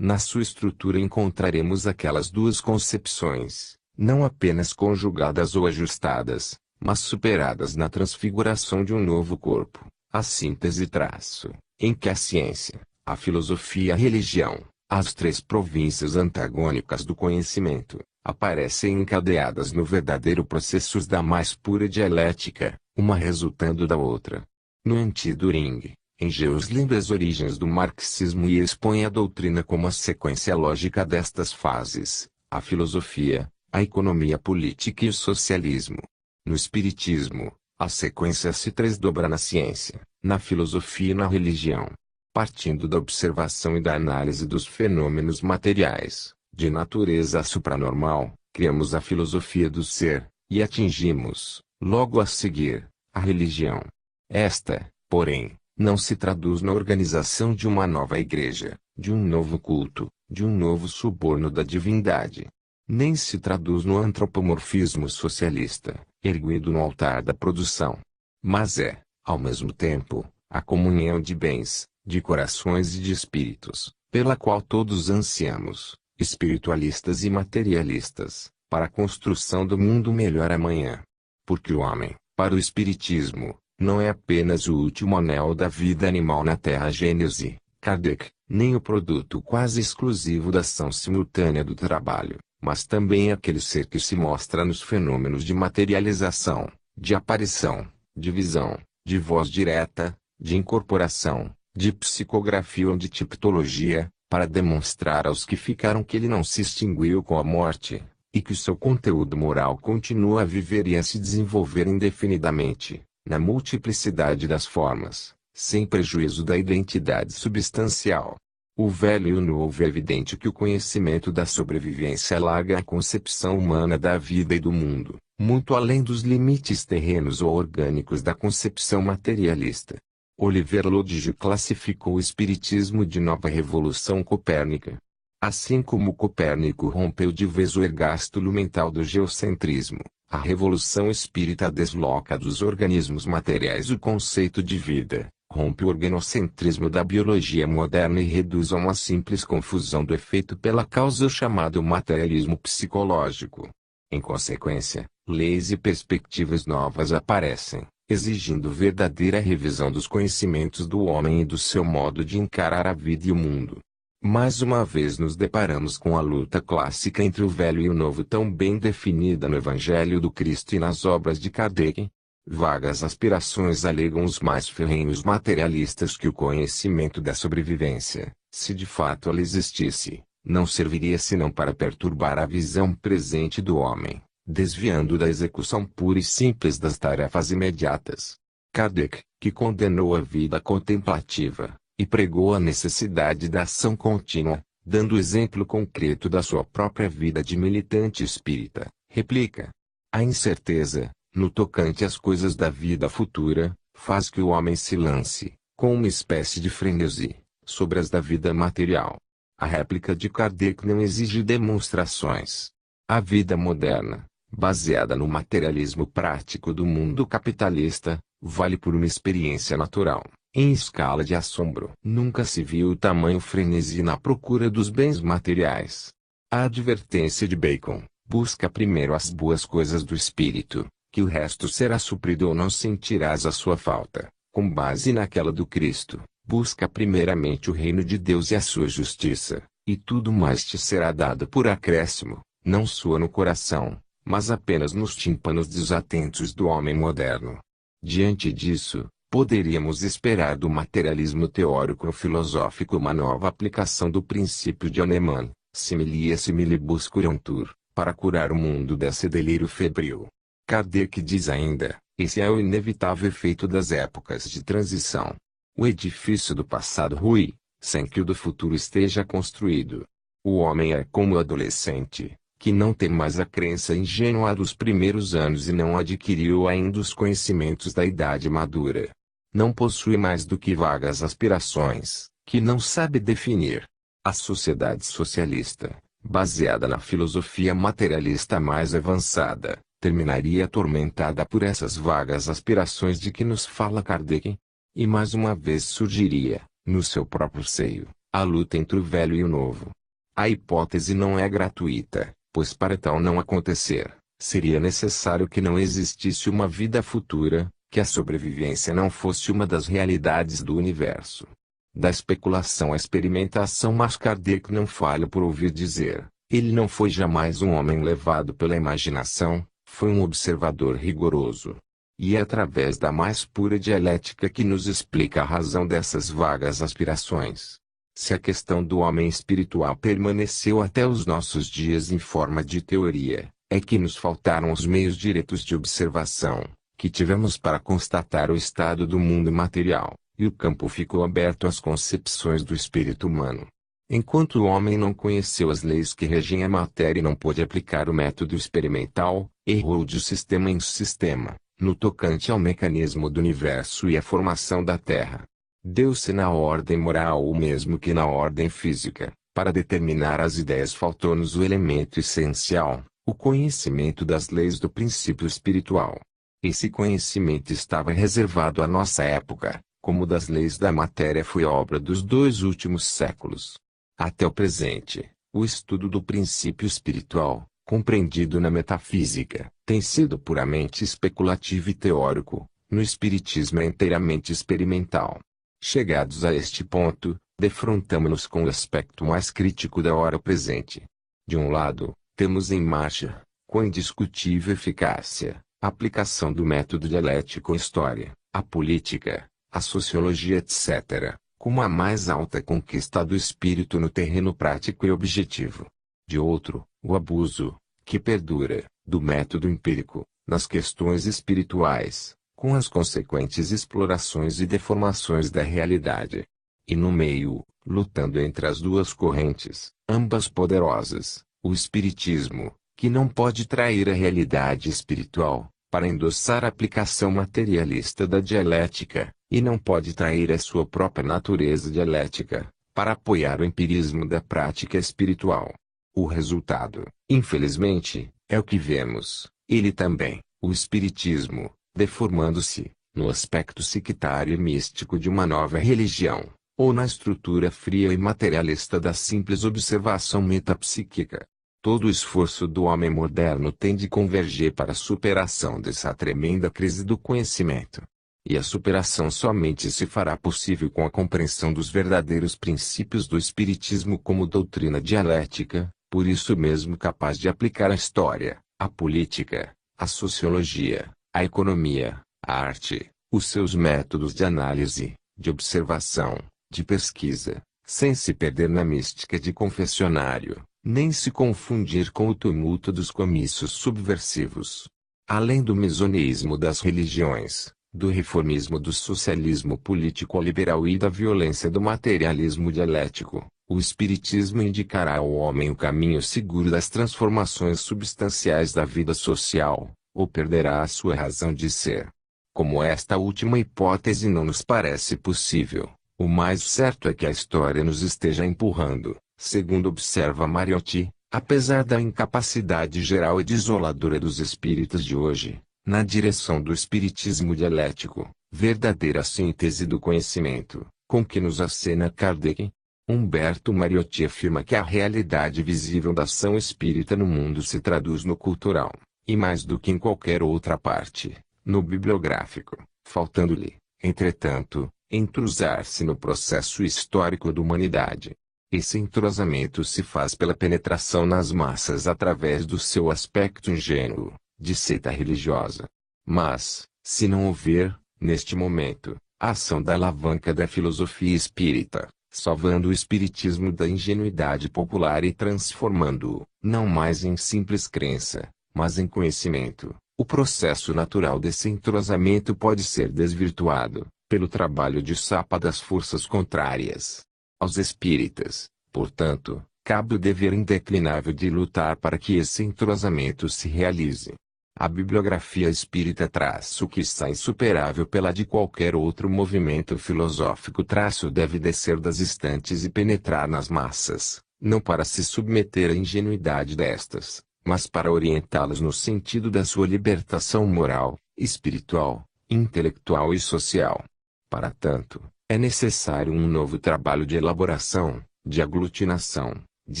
Na sua estrutura encontraremos aquelas duas concepções, não apenas conjugadas ou ajustadas, mas superadas na transfiguração de um novo corpo, a síntese traço, em que a ciência, a filosofia e a religião, as três províncias antagônicas do conhecimento, aparecem encadeadas no verdadeiro processo da mais pura dialética, uma resultando da outra. No Anti-Düring, Engels lembra as origens do marxismo e expõe a doutrina como a sequência lógica destas fases, a filosofia, a economia política e o socialismo. No espiritismo, a sequência se desdobra na ciência, na filosofia e na religião. Partindo da observação e da análise dos fenômenos materiais, de natureza supranormal, criamos a filosofia do ser, e atingimos, logo a seguir, a religião. Esta, porém, não se traduz na organização de uma nova igreja, de um novo culto, de um novo suborno da divindade. Nem se traduz no antropomorfismo socialista, erguido no altar da produção. Mas é, ao mesmo tempo, a comunhão de bens, de corações e de espíritos, pela qual todos ansiamos, espiritualistas e materialistas, para a construção do mundo melhor amanhã. Porque o homem, para o espiritismo, não é apenas o último anel da vida animal na Terra. Gênese, Kardec, nem o produto quase exclusivo da ação simultânea do trabalho, mas também aquele ser que se mostra nos fenômenos de materialização, de aparição, de visão, de voz direta, de incorporação, de psicografia ou de tipologia, para demonstrar aos que ficaram que ele não se extinguiu com a morte, e que o seu conteúdo moral continua a viver e a se desenvolver indefinidamente, na multiplicidade das formas, sem prejuízo da identidade substancial. O velho e o novo. É evidente que o conhecimento da sobrevivência alarga a concepção humana da vida e do mundo, muito além dos limites terrenos ou orgânicos da concepção materialista. Oliver Lodge classificou o espiritismo de nova revolução copérnica. Assim como Copérnico rompeu de vez o ergástulo mental do geocentrismo, a revolução espírita desloca dos organismos materiais o conceito de vida, rompe o organocentrismo da biologia moderna e reduz a uma simples confusão do efeito pela causa chamado materialismo psicológico. Em consequência, leis e perspectivas novas aparecem, exigindo verdadeira revisão dos conhecimentos do homem e do seu modo de encarar a vida e o mundo. Mais uma vez nos deparamos com a luta clássica entre o velho e o novo tão bem definida no Evangelho do Cristo e nas obras de Kardec. Vagas aspirações alegam os mais ferrenhos materialistas que o conhecimento da sobrevivência, se de fato ela existisse, não serviria senão para perturbar a visão presente do homem, desviando da execução pura e simples das tarefas imediatas. Kardec, que condenou a vida contemplativa, e pregou a necessidade da ação contínua, dando exemplo concreto da sua própria vida de militante espírita, replica: a incerteza, no tocante às coisas da vida futura, faz que o homem se lance, com uma espécie de frenesi, sobre as da vida material. A réplica de Kardec não exige demonstrações. A vida moderna, baseada no materialismo prático do mundo capitalista, vale por uma experiência natural. Em escala de assombro, nunca se viu tamanho frenesi na procura dos bens materiais. A advertência de Bacon: busca primeiro as boas coisas do espírito, que o resto será suprido ou não sentirás a sua falta. Com base naquela do Cristo: busca primeiramente o reino de Deus e a sua justiça, e tudo mais te será dado por acréscimo. Não soa no coração, mas apenas nos tímpanos desatentos do homem moderno. Diante disso, poderíamos esperar do materialismo teórico-filosófico uma nova aplicação do princípio de Hahnemann, similia similibus curantur, para curar o mundo desse delírio febril. Kardec diz ainda: esse é o inevitável efeito das épocas de transição. O edifício do passado rui, sem que o do futuro esteja construído. O homem é como o adolescente, que não tem mais a crença ingênua dos primeiros anos e não adquiriu ainda os conhecimentos da idade madura. Não possui mais do que vagas aspirações, que não sabe definir. A sociedade socialista, baseada na filosofia materialista mais avançada, terminaria atormentada por essas vagas aspirações de que nos fala Kardec. E mais uma vez surgiria, no seu próprio seio, a luta entre o velho e o novo. A hipótese não é gratuita, pois para tal não acontecer, seria necessário que não existisse uma vida futura, que a sobrevivência não fosse uma das realidades do universo. Da especulação à experimentação, mas Kardec não falha por ouvir dizer: ele não foi jamais um homem levado pela imaginação, foi um observador rigoroso. E é através da mais pura dialética que nos explica a razão dessas vagas aspirações. Se a questão do homem espiritual permaneceu até os nossos dias em forma de teoria, é que nos faltaram os meios diretos de observação, que tivemos para constatar o estado do mundo material, e o campo ficou aberto às concepções do espírito humano. Enquanto o homem não conheceu as leis que regem a matéria e não pôde aplicar o método experimental, errou de sistema em sistema, no tocante ao mecanismo do universo e à formação da Terra. Deu-se na ordem moral o mesmo que na ordem física. Para determinar as ideias faltou-nos o elemento essencial, o conhecimento das leis do princípio espiritual. Esse conhecimento estava reservado à nossa época, como das leis da matéria foi obra dos 2 últimos séculos. Até o presente, o estudo do princípio espiritual, compreendido na metafísica, tem sido puramente especulativo e teórico. No espiritismo é inteiramente experimental. Chegados a este ponto, defrontamo-nos com o aspecto mais crítico da hora presente. De um lado, temos em marcha, com indiscutível eficácia, a aplicação do método dialético à história, à política, à sociologia etc., como a mais alta conquista do espírito no terreno prático e objetivo. De outro, o abuso, que perdura, do método empírico, nas questões espirituais, com as consequentes explorações e deformações da realidade. E no meio, lutando entre as duas correntes, ambas poderosas, o espiritismo, que não pode trair a realidade espiritual, para endossar a aplicação materialista da dialética, e não pode trair a sua própria natureza dialética, para apoiar o empirismo da prática espiritual. O resultado, infelizmente, é o que vemos. Ele também, o espiritismo, deformando-se, no aspecto sectário e místico de uma nova religião, ou na estrutura fria e materialista da simples observação metapsíquica. Todo o esforço do homem moderno tem de converger para a superação dessa tremenda crise do conhecimento. E a superação somente se fará possível com a compreensão dos verdadeiros princípios do Espiritismo como doutrina dialética, por isso mesmo capaz de aplicar a história, a política, a sociologia, a economia, a arte, os seus métodos de análise, de observação, de pesquisa, sem se perder na mística de confessionário, nem se confundir com o tumulto dos comícios subversivos. Além do mesoneísmo das religiões, do reformismo do socialismo político-liberal e da violência do materialismo dialético, o Espiritismo indicará ao homem o caminho seguro das transformações substanciais da vida social, ou perderá a sua razão de ser. Como esta última hipótese não nos parece possível, o mais certo é que a história nos esteja empurrando, segundo observa Mariotti, apesar da incapacidade geral e desoladora dos espíritas de hoje, na direção do espiritismo dialético, verdadeira síntese do conhecimento, com que nos acena Kardec. Humberto Mariotti afirma que a realidade visível da ação espírita no mundo se traduz no cultural, e mais do que em qualquer outra parte, no bibliográfico, faltando-lhe, entretanto, entrosar-se no processo histórico da humanidade. Esse entrosamento se faz pela penetração nas massas através do seu aspecto ingênuo, de seita religiosa. Mas, se não houver, neste momento, a ação da alavanca da filosofia espírita, salvando o espiritismo da ingenuidade popular e transformando-o, não mais em simples crença, mas em conhecimento, o processo natural desse entrosamento pode ser desvirtuado, pelo trabalho de sapa das forças contrárias. Aos espíritas, portanto, cabe o dever indeclinável de lutar para que esse entrosamento se realize. A bibliografia espírita traço que está insuperável pela de qualquer outro movimento filosófico traço deve descer das estantes e penetrar nas massas, não para se submeter à ingenuidade destas, mas para orientá-las no sentido da sua libertação moral, espiritual, intelectual e social. Para tanto, é necessário um novo trabalho de elaboração, de aglutinação, de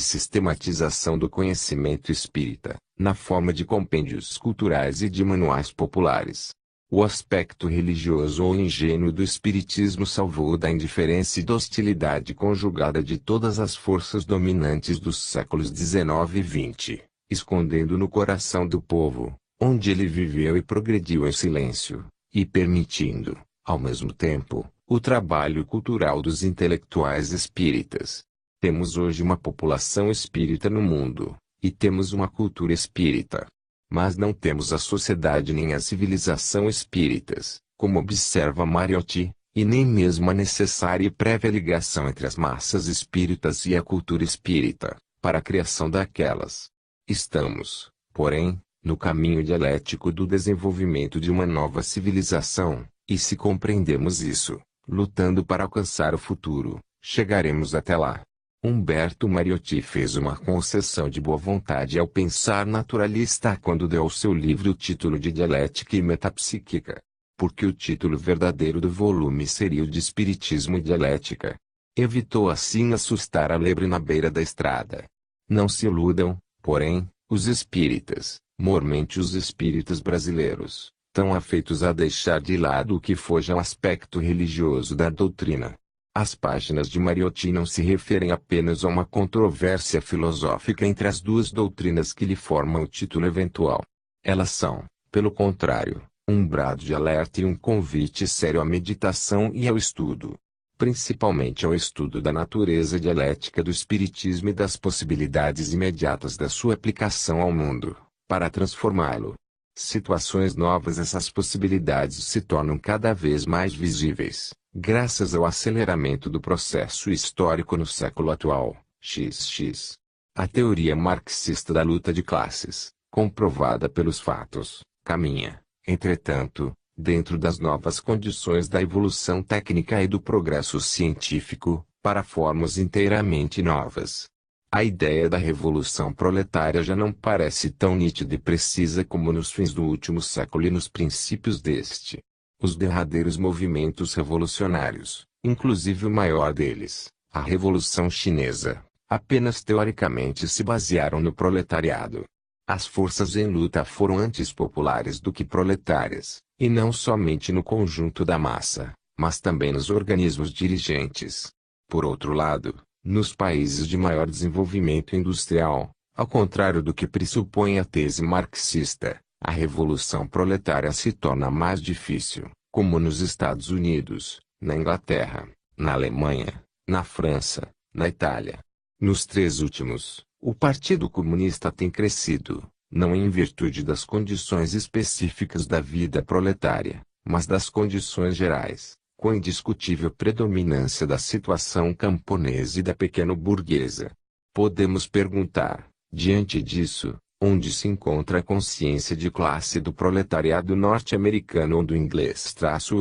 sistematização do conhecimento espírita, na forma de compêndios culturais e de manuais populares. O aspecto religioso ou ingênuo do espiritismo salvou da indiferença e da hostilidade conjugada de todas as forças dominantes dos séculos XIX e XX, escondendo no coração do povo, onde ele viveu e progrediu em silêncio, e permitindo, ao mesmo tempo, o trabalho cultural dos intelectuais espíritas. Temos hoje uma população espírita no mundo, e temos uma cultura espírita. Mas não temos a sociedade nem a civilização espíritas, como observa Mariotti, e nem mesmo a necessária e prévia ligação entre as massas espíritas e a cultura espírita, para a criação daquelas. Estamos, porém, no caminho dialético do desenvolvimento de uma nova civilização, e se compreendemos isso, lutando para alcançar o futuro, chegaremos até lá. Humberto Mariotti fez uma concessão de boa vontade ao pensar naturalista quando deu ao seu livro o título de Dialética e Metapsíquica, porque o título verdadeiro do volume seria o de Espiritismo e Dialética. Evitou assim assustar a lebre na beira da estrada. Não se iludam, porém, os espíritas, mormente os espíritas brasileiros, tão afeitos a deixar de lado o que foge ao aspecto religioso da doutrina. As páginas de Mariotti não se referem apenas a uma controvérsia filosófica entre as duas doutrinas que lhe formam o título eventual. Elas são, pelo contrário, um brado de alerta e um convite sério à meditação e ao estudo. Principalmente ao estudo da natureza dialética do espiritismo e das possibilidades imediatas da sua aplicação ao mundo, para transformá-lo. Situações novas. Essas possibilidades se tornam cada vez mais visíveis, graças ao aceleramento do processo histórico no século atual, XX. A teoria marxista da luta de classes, comprovada pelos fatos, caminha, entretanto, dentro das novas condições da evolução técnica e do progresso científico, para formas inteiramente novas. A ideia da revolução proletária já não parece tão nítida e precisa como nos fins do último século e nos princípios deste. Os derradeiros movimentos revolucionários, inclusive o maior deles, a Revolução Chinesa, apenas teoricamente se basearam no proletariado. As forças em luta foram antes populares do que proletárias, e não somente no conjunto da massa, mas também nos organismos dirigentes. Por outro lado, nos países de maior desenvolvimento industrial, ao contrário do que pressupõe a tese marxista, a revolução proletária se torna mais difícil, como nos Estados Unidos, na Inglaterra, na Alemanha, na França, na Itália. Nos três últimos, o Partido Comunista tem crescido, não em virtude das condições específicas da vida proletária, mas das condições gerais, com indiscutível predominância da situação camponesa e da pequeno-burguesa. Podemos perguntar, diante disso, onde se encontra a consciência de classe do proletariado norte-americano ou do inglês?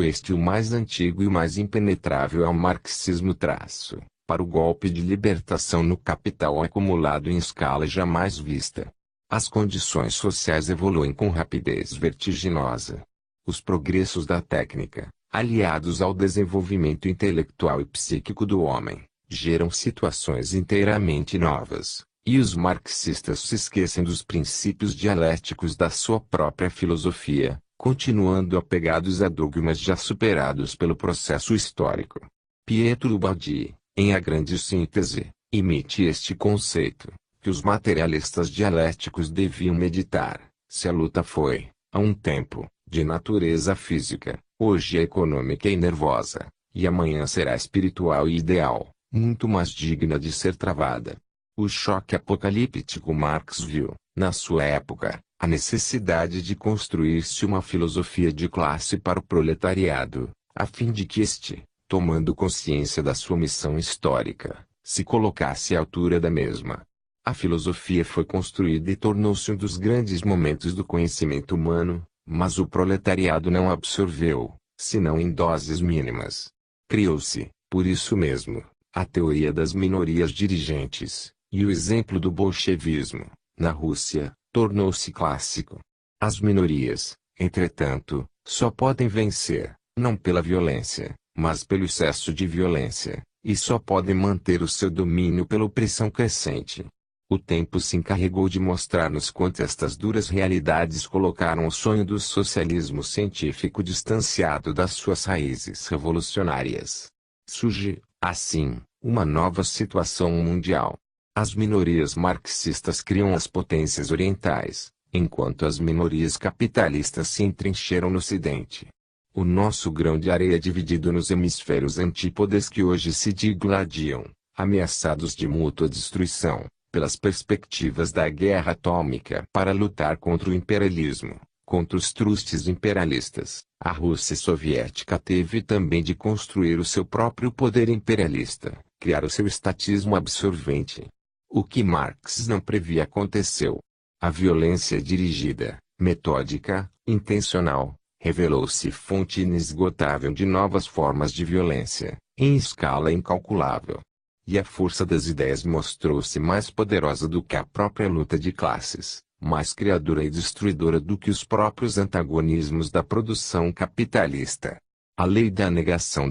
Este o mais antigo e o mais impenetrável é o marxismo. Para o golpe de libertação no capital acumulado em escala jamais vista. As condições sociais evoluem com rapidez vertiginosa. Os progressos da técnica, aliados ao desenvolvimento intelectual e psíquico do homem, geram situações inteiramente novas, e os marxistas se esquecem dos princípios dialéticos da sua própria filosofia, continuando apegados a dogmas já superados pelo processo histórico. Pietro Baldi, em A Grande Síntese, emite este conceito, que os materialistas dialéticos deviam meditar: se a luta foi, há um tempo, de natureza física, hoje é econômica e nervosa, e amanhã será espiritual e ideal, muito mais digna de ser travada. O choque apocalíptico. Marx viu, na sua época, a necessidade de construir-se uma filosofia de classe para o proletariado, a fim de que este, tomando consciência da sua missão histórica, se colocasse à altura da mesma. A filosofia foi construída e tornou-se um dos grandes momentos do conhecimento humano, mas o proletariado não a absorveu, senão em doses mínimas. Criou-se, por isso mesmo, a teoria das minorias dirigentes, e o exemplo do bolchevismo, na Rússia, tornou-se clássico. As minorias, entretanto, só podem vencer, não pela violência, mas pelo excesso de violência, e só podem manter o seu domínio pela opressão crescente. O tempo se encarregou de mostrar-nos quanto estas duras realidades colocaram o sonho do socialismo científico distanciado das suas raízes revolucionárias. Surge, assim, uma nova situação mundial. As minorias marxistas criam as potências orientais, enquanto as minorias capitalistas se entrincheiram no Ocidente. O nosso grão de areia é dividido nos hemisférios antípodas que hoje se digladiam, ameaçados de mútua destruição, pelas perspectivas da guerra atômica. Para lutar contra o imperialismo, contra os trustes imperialistas, a Rússia soviética teve também de construir o seu próprio poder imperialista, criar o seu estatismo absorvente. O que Marx não previa aconteceu. A violência dirigida, metódica, intencional, revelou-se fonte inesgotável de novas formas de violência, em escala incalculável. E a força das ideias mostrou-se mais poderosa do que a própria luta de classes, mais criadora e destruidora do que os próprios antagonismos da produção capitalista. A lei da negação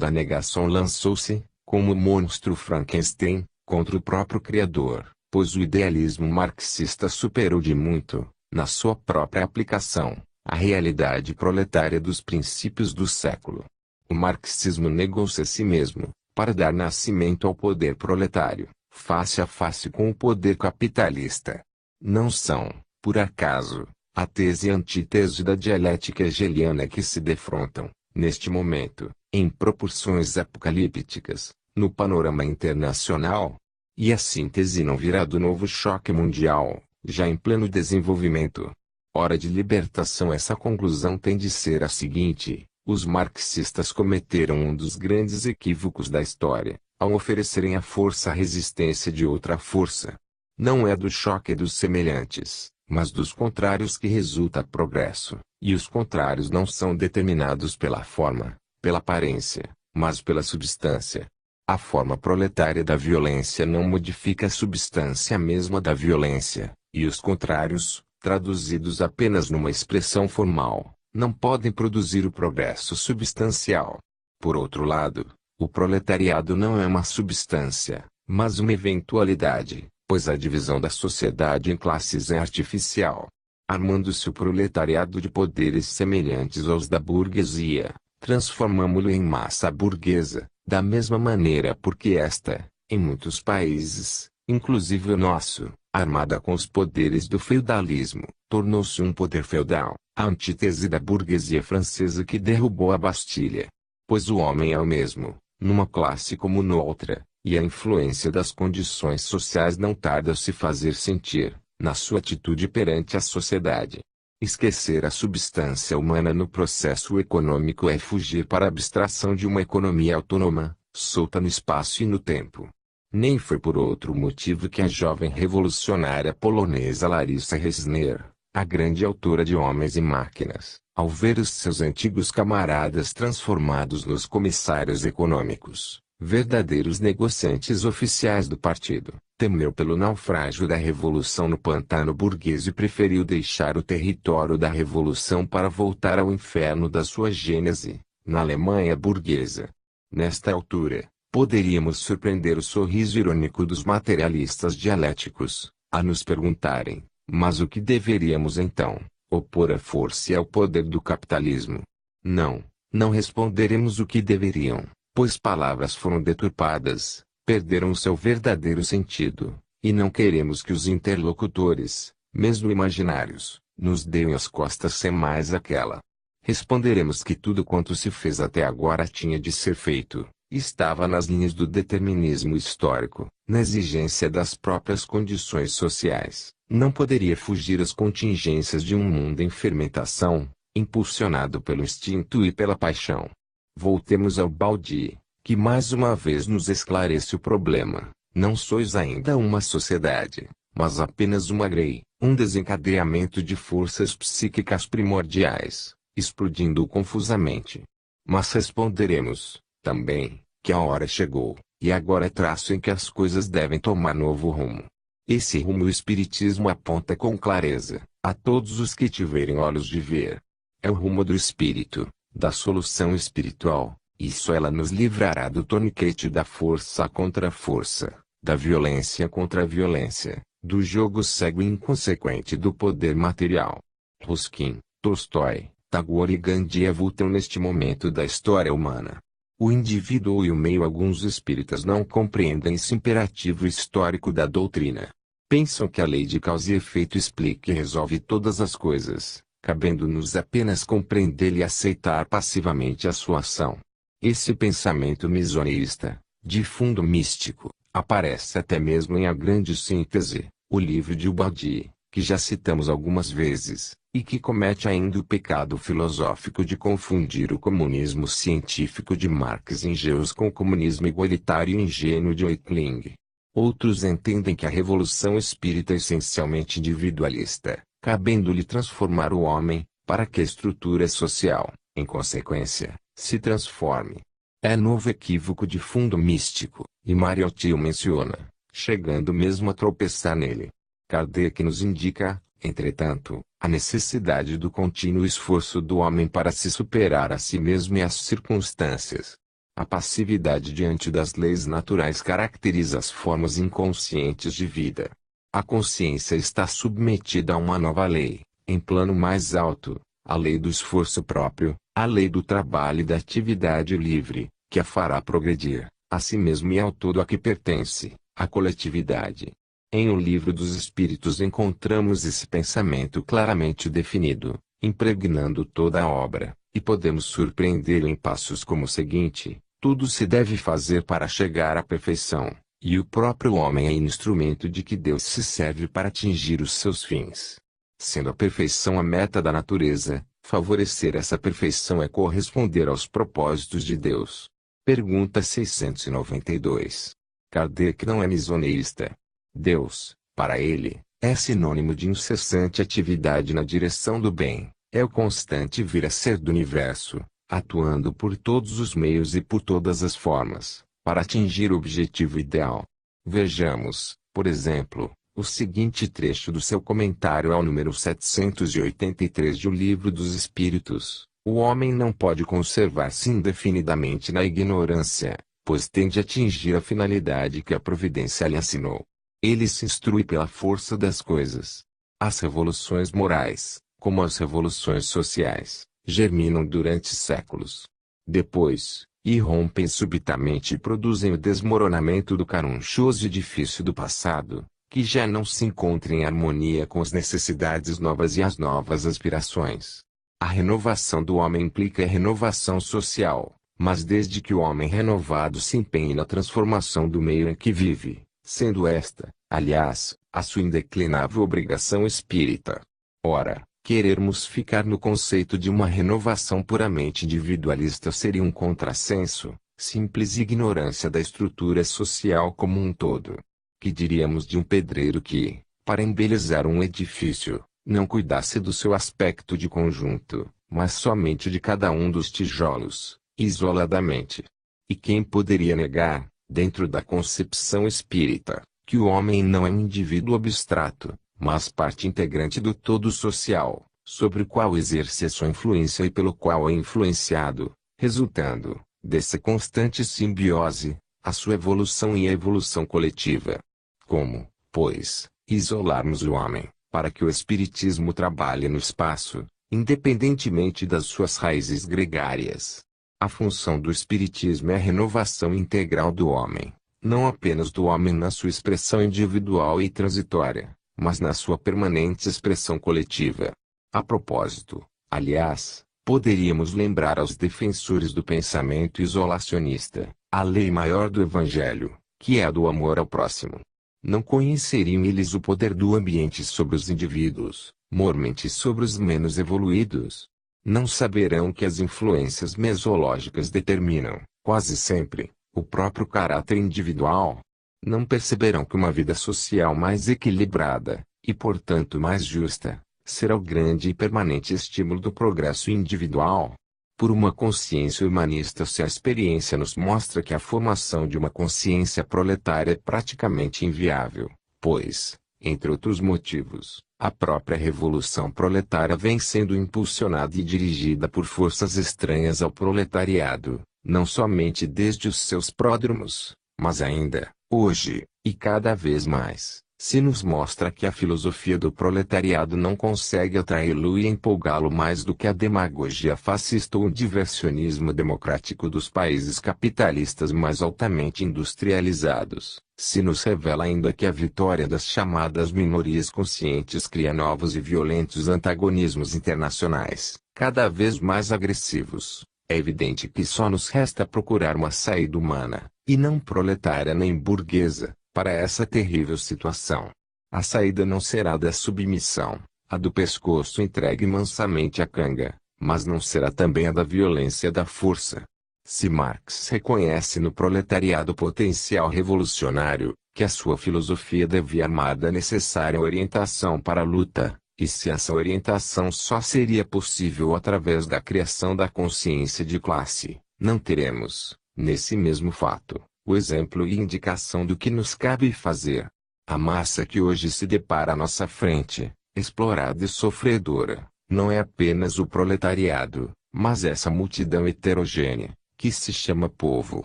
lançou-se, como o monstro Frankenstein, contra o próprio criador, pois o idealismo marxista superou de muito, na sua própria aplicação, a realidade proletária dos princípios do século. O marxismo negou-se a si mesmo, para dar nascimento ao poder proletário, face a face com o poder capitalista. Não são, por acaso, a tese e a antítese da dialética hegeliana que se defrontam, neste momento, em proporções apocalípticas, no panorama internacional. E a síntese não virá do novo choque mundial, já em pleno desenvolvimento. Hora de libertação. Essa conclusão tem de ser a seguinte: os marxistas cometeram um dos grandes equívocos da história, ao oferecerem à força a resistência de outra força. Não é do choque dos semelhantes, mas dos contrários que resulta progresso, e os contrários não são determinados pela forma, pela aparência, mas pela substância. A forma proletária da violência não modifica a substância mesma da violência, e os contrários, traduzidos apenas numa expressão formal, não podem produzir o progresso substancial. Por outro lado, o proletariado não é uma substância, mas uma eventualidade, pois a divisão da sociedade em classes é artificial. Armando-se o proletariado de poderes semelhantes aos da burguesia, transformamo-lo em massa burguesa, da mesma maneira porque esta, em muitos países, inclusive o nosso, armada com os poderes do feudalismo, tornou-se um poder feudal, a antítese da burguesia francesa que derrubou a Bastilha. Pois o homem é o mesmo, numa classe como noutra, e a influência das condições sociais não tarda a se fazer sentir, na sua atitude perante a sociedade. Esquecer a substância humana no processo econômico é fugir para a abstração de uma economia autônoma, solta no espaço e no tempo. Nem foi por outro motivo que a jovem revolucionária polonesa Larissa Resner, a grande autora de Homens e Máquinas, ao ver os seus antigos camaradas transformados nos comissários econômicos, verdadeiros negociantes oficiais do partido, temeu pelo naufrágio da revolução no pantano burguês e preferiu deixar o território da revolução para voltar ao inferno da sua gênese, na Alemanha burguesa. Nesta altura, poderíamos surpreender o sorriso irônico dos materialistas dialéticos, a nos perguntarem, mas o que deveríamos então, opor à força e ao poder do capitalismo? Não responderemos o que deveriam, pois palavras foram deturpadas, perderam seu verdadeiro sentido, e não queremos que os interlocutores, mesmo imaginários, nos deem as costas sem mais aquela. Responderemos que tudo quanto se fez até agora tinha de ser feito, estava nas linhas do determinismo histórico, na exigência das próprias condições sociais, não poderia fugir às contingências de um mundo em fermentação, impulsionado pelo instinto e pela paixão. Voltemos ao Baldí, que mais uma vez nos esclarece o problema. Não sois ainda uma sociedade, mas apenas uma grei, um desencadeamento de forças psíquicas primordiais, explodindo confusamente. Mas responderemos, também, que a hora chegou, e agora é traço em que as coisas devem tomar novo rumo. Esse rumo o Espiritismo aponta com clareza, a todos os que tiverem olhos de ver. É o rumo do Espírito, da solução espiritual, e só ela nos livrará do torniquete da força contra a força, da violência contra a violência, do jogo cego e inconsequente do poder material. Ruskin, Tolstói, Tagore e Gandhi avultam neste momento da história humana. O indivíduo e o meio. Alguns espíritas não compreendem esse imperativo histórico da doutrina. Pensam que a lei de causa e efeito explica e resolve todas as coisas, cabendo-nos apenas compreender e aceitar passivamente a sua ação. Esse pensamento misoneísta, de fundo místico, aparece até mesmo em A Grande Síntese, o livro de Ubaldi, que já citamos algumas vezes, e que comete ainda o pecado filosófico de confundir o comunismo científico de Marx e Engels com o comunismo igualitário e ingênuo de Wakeling. Outros entendem que a revolução espírita é essencialmente individualista, cabendo-lhe transformar o homem, para que a estrutura social, em consequência, se transforme. É novo equívoco de fundo místico, e Mariotti o menciona, chegando mesmo a tropeçar nele. Kardec nos indica, entretanto, a necessidade do contínuo esforço do homem para se superar a si mesmo e as circunstâncias. A passividade diante das leis naturais caracteriza as formas inconscientes de vida. A consciência está submetida a uma nova lei, em plano mais alto, a lei do esforço próprio, a lei do trabalho e da atividade livre, que a fará progredir, a si mesmo e ao todo a que pertence, a coletividade. Em O Livro dos Espíritos encontramos esse pensamento claramente definido, impregnando toda a obra, e podemos surpreendê-lo em passos como o seguinte: tudo se deve fazer para chegar à perfeição, e o próprio homem é instrumento de que Deus se serve para atingir os seus fins. Sendo a perfeição a meta da natureza, favorecer essa perfeição é corresponder aos propósitos de Deus. Pergunta 692. Kardec não é misoneísta. Deus, para ele, é sinônimo de incessante atividade na direção do bem, é o constante vir a ser do universo, atuando por todos os meios e por todas as formas, para atingir o objetivo ideal. Vejamos, por exemplo, o seguinte trecho do seu comentário ao número 783 de O Livro dos Espíritos: o homem não pode conservar-se indefinidamente na ignorância, pois tende a atingir a finalidade que a providência lhe assinou. Ele se instrui pela força das coisas. As revoluções morais, como as revoluções sociais, germinam durante séculos. Depois, irrompem subitamente e produzem o desmoronamento do carunchoso edifício do passado, que já não se encontra em harmonia com as necessidades novas e as novas aspirações. A renovação do homem implica a renovação social, mas desde que o homem renovado se empenhe na transformação do meio em que vive, sendo esta, aliás, a sua indeclinável obrigação espírita. Ora, querermos ficar no conceito de uma renovação puramente individualista seria um contrassenso, simples ignorância da estrutura social como um todo. Que diríamos de um pedreiro que, para embelezar um edifício, não cuidasse do seu aspecto de conjunto, mas somente de cada um dos tijolos, isoladamente? E quem poderia negar, dentro da concepção espírita, que o homem não é um indivíduo abstrato, mas parte integrante do todo social, sobre o qual exerce a sua influência e pelo qual é influenciado, resultando, dessa constante simbiose, a sua evolução e a evolução coletiva? Como, pois, isolarmos o homem, para que o espiritismo trabalhe no espaço, independentemente das suas raízes gregárias? A função do espiritismo é a renovação integral do homem, não apenas do homem na sua expressão individual e transitória, mas na sua permanente expressão coletiva. A propósito, aliás, poderíamos lembrar aos defensores do pensamento isolacionista, a lei maior do Evangelho, que é a do amor ao próximo. Não conheceriam eles o poder do ambiente sobre os indivíduos, mormente sobre os menos evoluídos? Não saberão que as influências mesológicas determinam, quase sempre, o próprio caráter individual? Não perceberão que uma vida social mais equilibrada, e portanto mais justa, será o grande e permanente estímulo do progresso individual? Por uma consciência humanista, se a experiência nos mostra que a formação de uma consciência proletária é praticamente inviável, pois, entre outros motivos, a própria revolução proletária vem sendo impulsionada e dirigida por forças estranhas ao proletariado, não somente desde os seus pródromos, mas ainda, hoje, e cada vez mais, se nos mostra que a filosofia do proletariado não consegue atraí-lo e empolgá-lo mais do que a demagogia fascista ou o diversionismo democrático dos países capitalistas mais altamente industrializados, se nos revela ainda que a vitória das chamadas minorias conscientes cria novos e violentos antagonismos internacionais, cada vez mais agressivos, é evidente que só nos resta procurar uma saída humana, e não proletária nem burguesa, para essa terrível situação. A saída não será da submissão, a do pescoço entregue mansamente à canga, mas não será também a da violência e da força. Se Marx reconhece no proletariado potencial revolucionário, que a sua filosofia devia armar da necessária orientação para a luta, e se essa orientação só seria possível através da criação da consciência de classe, não teremos, nesse mesmo fato, o exemplo e indicação do que nos cabe fazer. A massa que hoje se depara à nossa frente, explorada e sofredora, não é apenas o proletariado, mas essa multidão heterogênea, que se chama povo,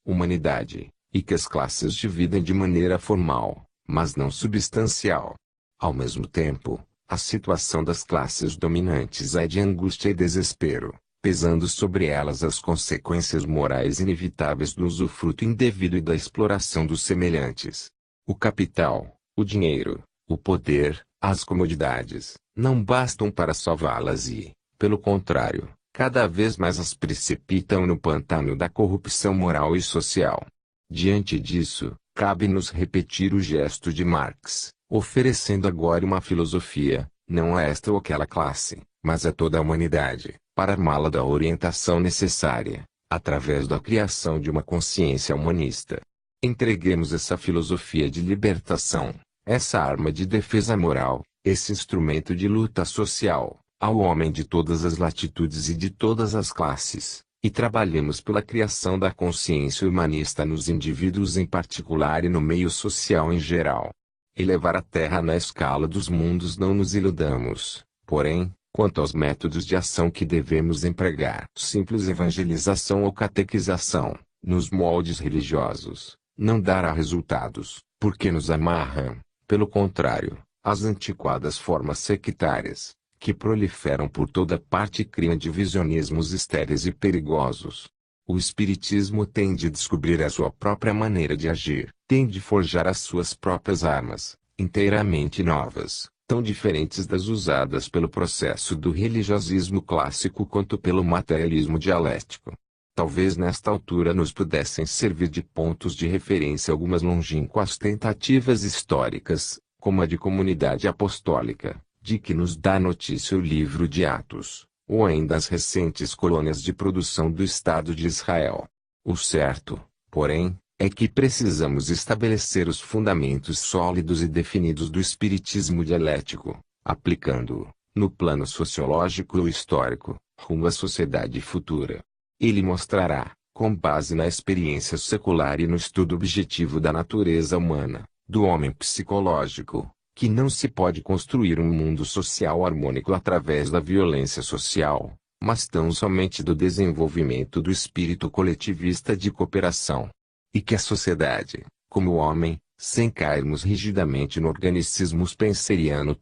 humanidade, e que as classes dividem de maneira formal, mas não substancial. Ao mesmo tempo, a situação das classes dominantes é de angústia e desespero, pesando sobre elas as consequências morais inevitáveis do usufruto indevido e da exploração dos semelhantes. O capital, o dinheiro, o poder, as comodidades, não bastam para salvá-las e, pelo contrário, cada vez mais as precipitam no pantano da corrupção moral e social. Diante disso, cabe-nos repetir o gesto de Marx, oferecendo agora uma filosofia, não a esta ou aquela classe, mas a toda a humanidade, para armá-la da orientação necessária, através da criação de uma consciência humanista. Entreguemos essa filosofia de libertação, essa arma de defesa moral, esse instrumento de luta social, ao homem de todas as latitudes e de todas as classes, e trabalhemos pela criação da consciência humanista nos indivíduos em particular e no meio social em geral. Elevar a Terra na escala dos mundos não nos iludamos, porém, quanto aos métodos de ação que devemos empregar, simples evangelização ou catequização, nos moldes religiosos, não dará resultados, porque nos amarram, pelo contrário, às antiquadas formas sectárias, que proliferam por toda parte e criam divisionismos estéreis e perigosos. O Espiritismo tem de descobrir a sua própria maneira de agir, tem de forjar as suas próprias armas, inteiramente novas, tão diferentes das usadas pelo processo do religiosismo clássico quanto pelo materialismo dialético. Talvez nesta altura nos pudessem servir de pontos de referência algumas longínquas tentativas históricas, como a de Comunidade Apostólica, de que nos dá notícia o livro de Atos, ou ainda as recentes colônias de produção do Estado de Israel. O certo, porém, é que precisamos estabelecer os fundamentos sólidos e definidos do espiritismo dialético, aplicando-o, no plano sociológico ou histórico, rumo à sociedade futura. Ele mostrará, com base na experiência secular e no estudo objetivo da natureza humana, do homem psicológico, que não se pode construir um mundo social harmônico através da violência social, mas tão somente do desenvolvimento do espírito coletivista de cooperação. E que a sociedade, como o homem, sem cairmos rigidamente no organicismo spenceriano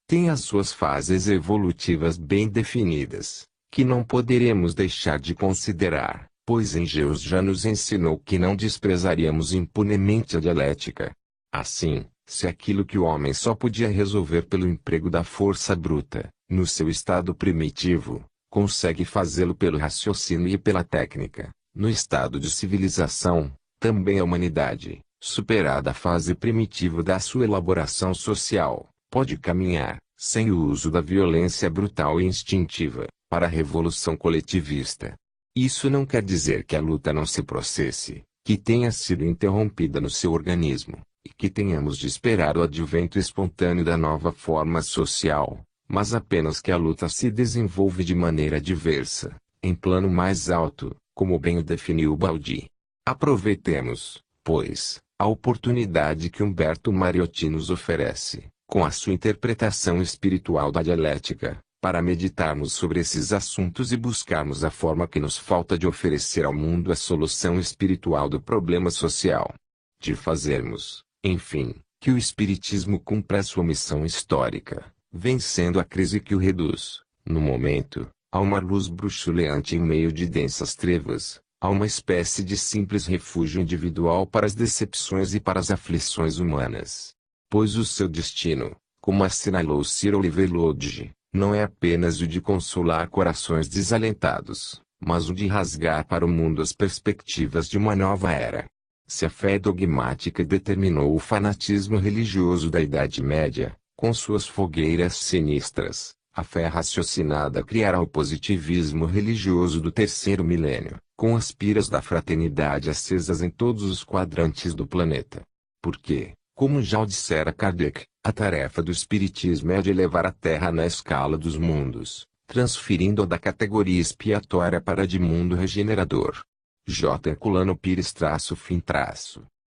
tem as suas fases evolutivas bem definidas, que não poderemos deixar de considerar, pois Engels já nos ensinou que não desprezaríamos impunemente a dialética. Assim, se aquilo que o homem só podia resolver pelo emprego da força bruta, no seu estado primitivo, consegue fazê-lo pelo raciocínio e pela técnica, no estado de civilização, também a humanidade, superada a fase primitiva da sua elaboração social, pode caminhar, sem o uso da violência brutal e instintiva, para a revolução coletivista. Isso não quer dizer que a luta não se processe, que tenha sido interrompida no seu organismo, e que tenhamos de esperar o advento espontâneo da nova forma social, mas apenas que a luta se desenvolve de maneira diversa, em plano mais alto, como bem o definiu Baldi. Aproveitemos, pois, a oportunidade que Humberto Mariotti nos oferece, com a sua interpretação espiritual da dialética, para meditarmos sobre esses assuntos e buscarmos a forma que nos falta de oferecer ao mundo a solução espiritual do problema social. De fazermos, enfim, que o Espiritismo cumpra a sua missão histórica, vencendo a crise que o reduz, no momento, a uma luz bruxuleante em meio de densas trevas, a uma espécie de simples refúgio individual para as decepções e para as aflições humanas. Pois o seu destino, como assinalou Sir Oliver Lodge, não é apenas o de consolar corações desalentados, mas o de rasgar para o mundo as perspectivas de uma nova era. Se a fé dogmática determinou o fanatismo religioso da Idade Média, com suas fogueiras sinistras, a fé raciocinada criará o positivismo religioso do terceiro milênio, com as piras da fraternidade acesas em todos os quadrantes do planeta. Porque, como já o dissera Kardec, a tarefa do Espiritismo é de elevar a Terra na escala dos mundos, transferindo-a da categoria expiatória para a de mundo regenerador. J. Herculano Pires-Fim.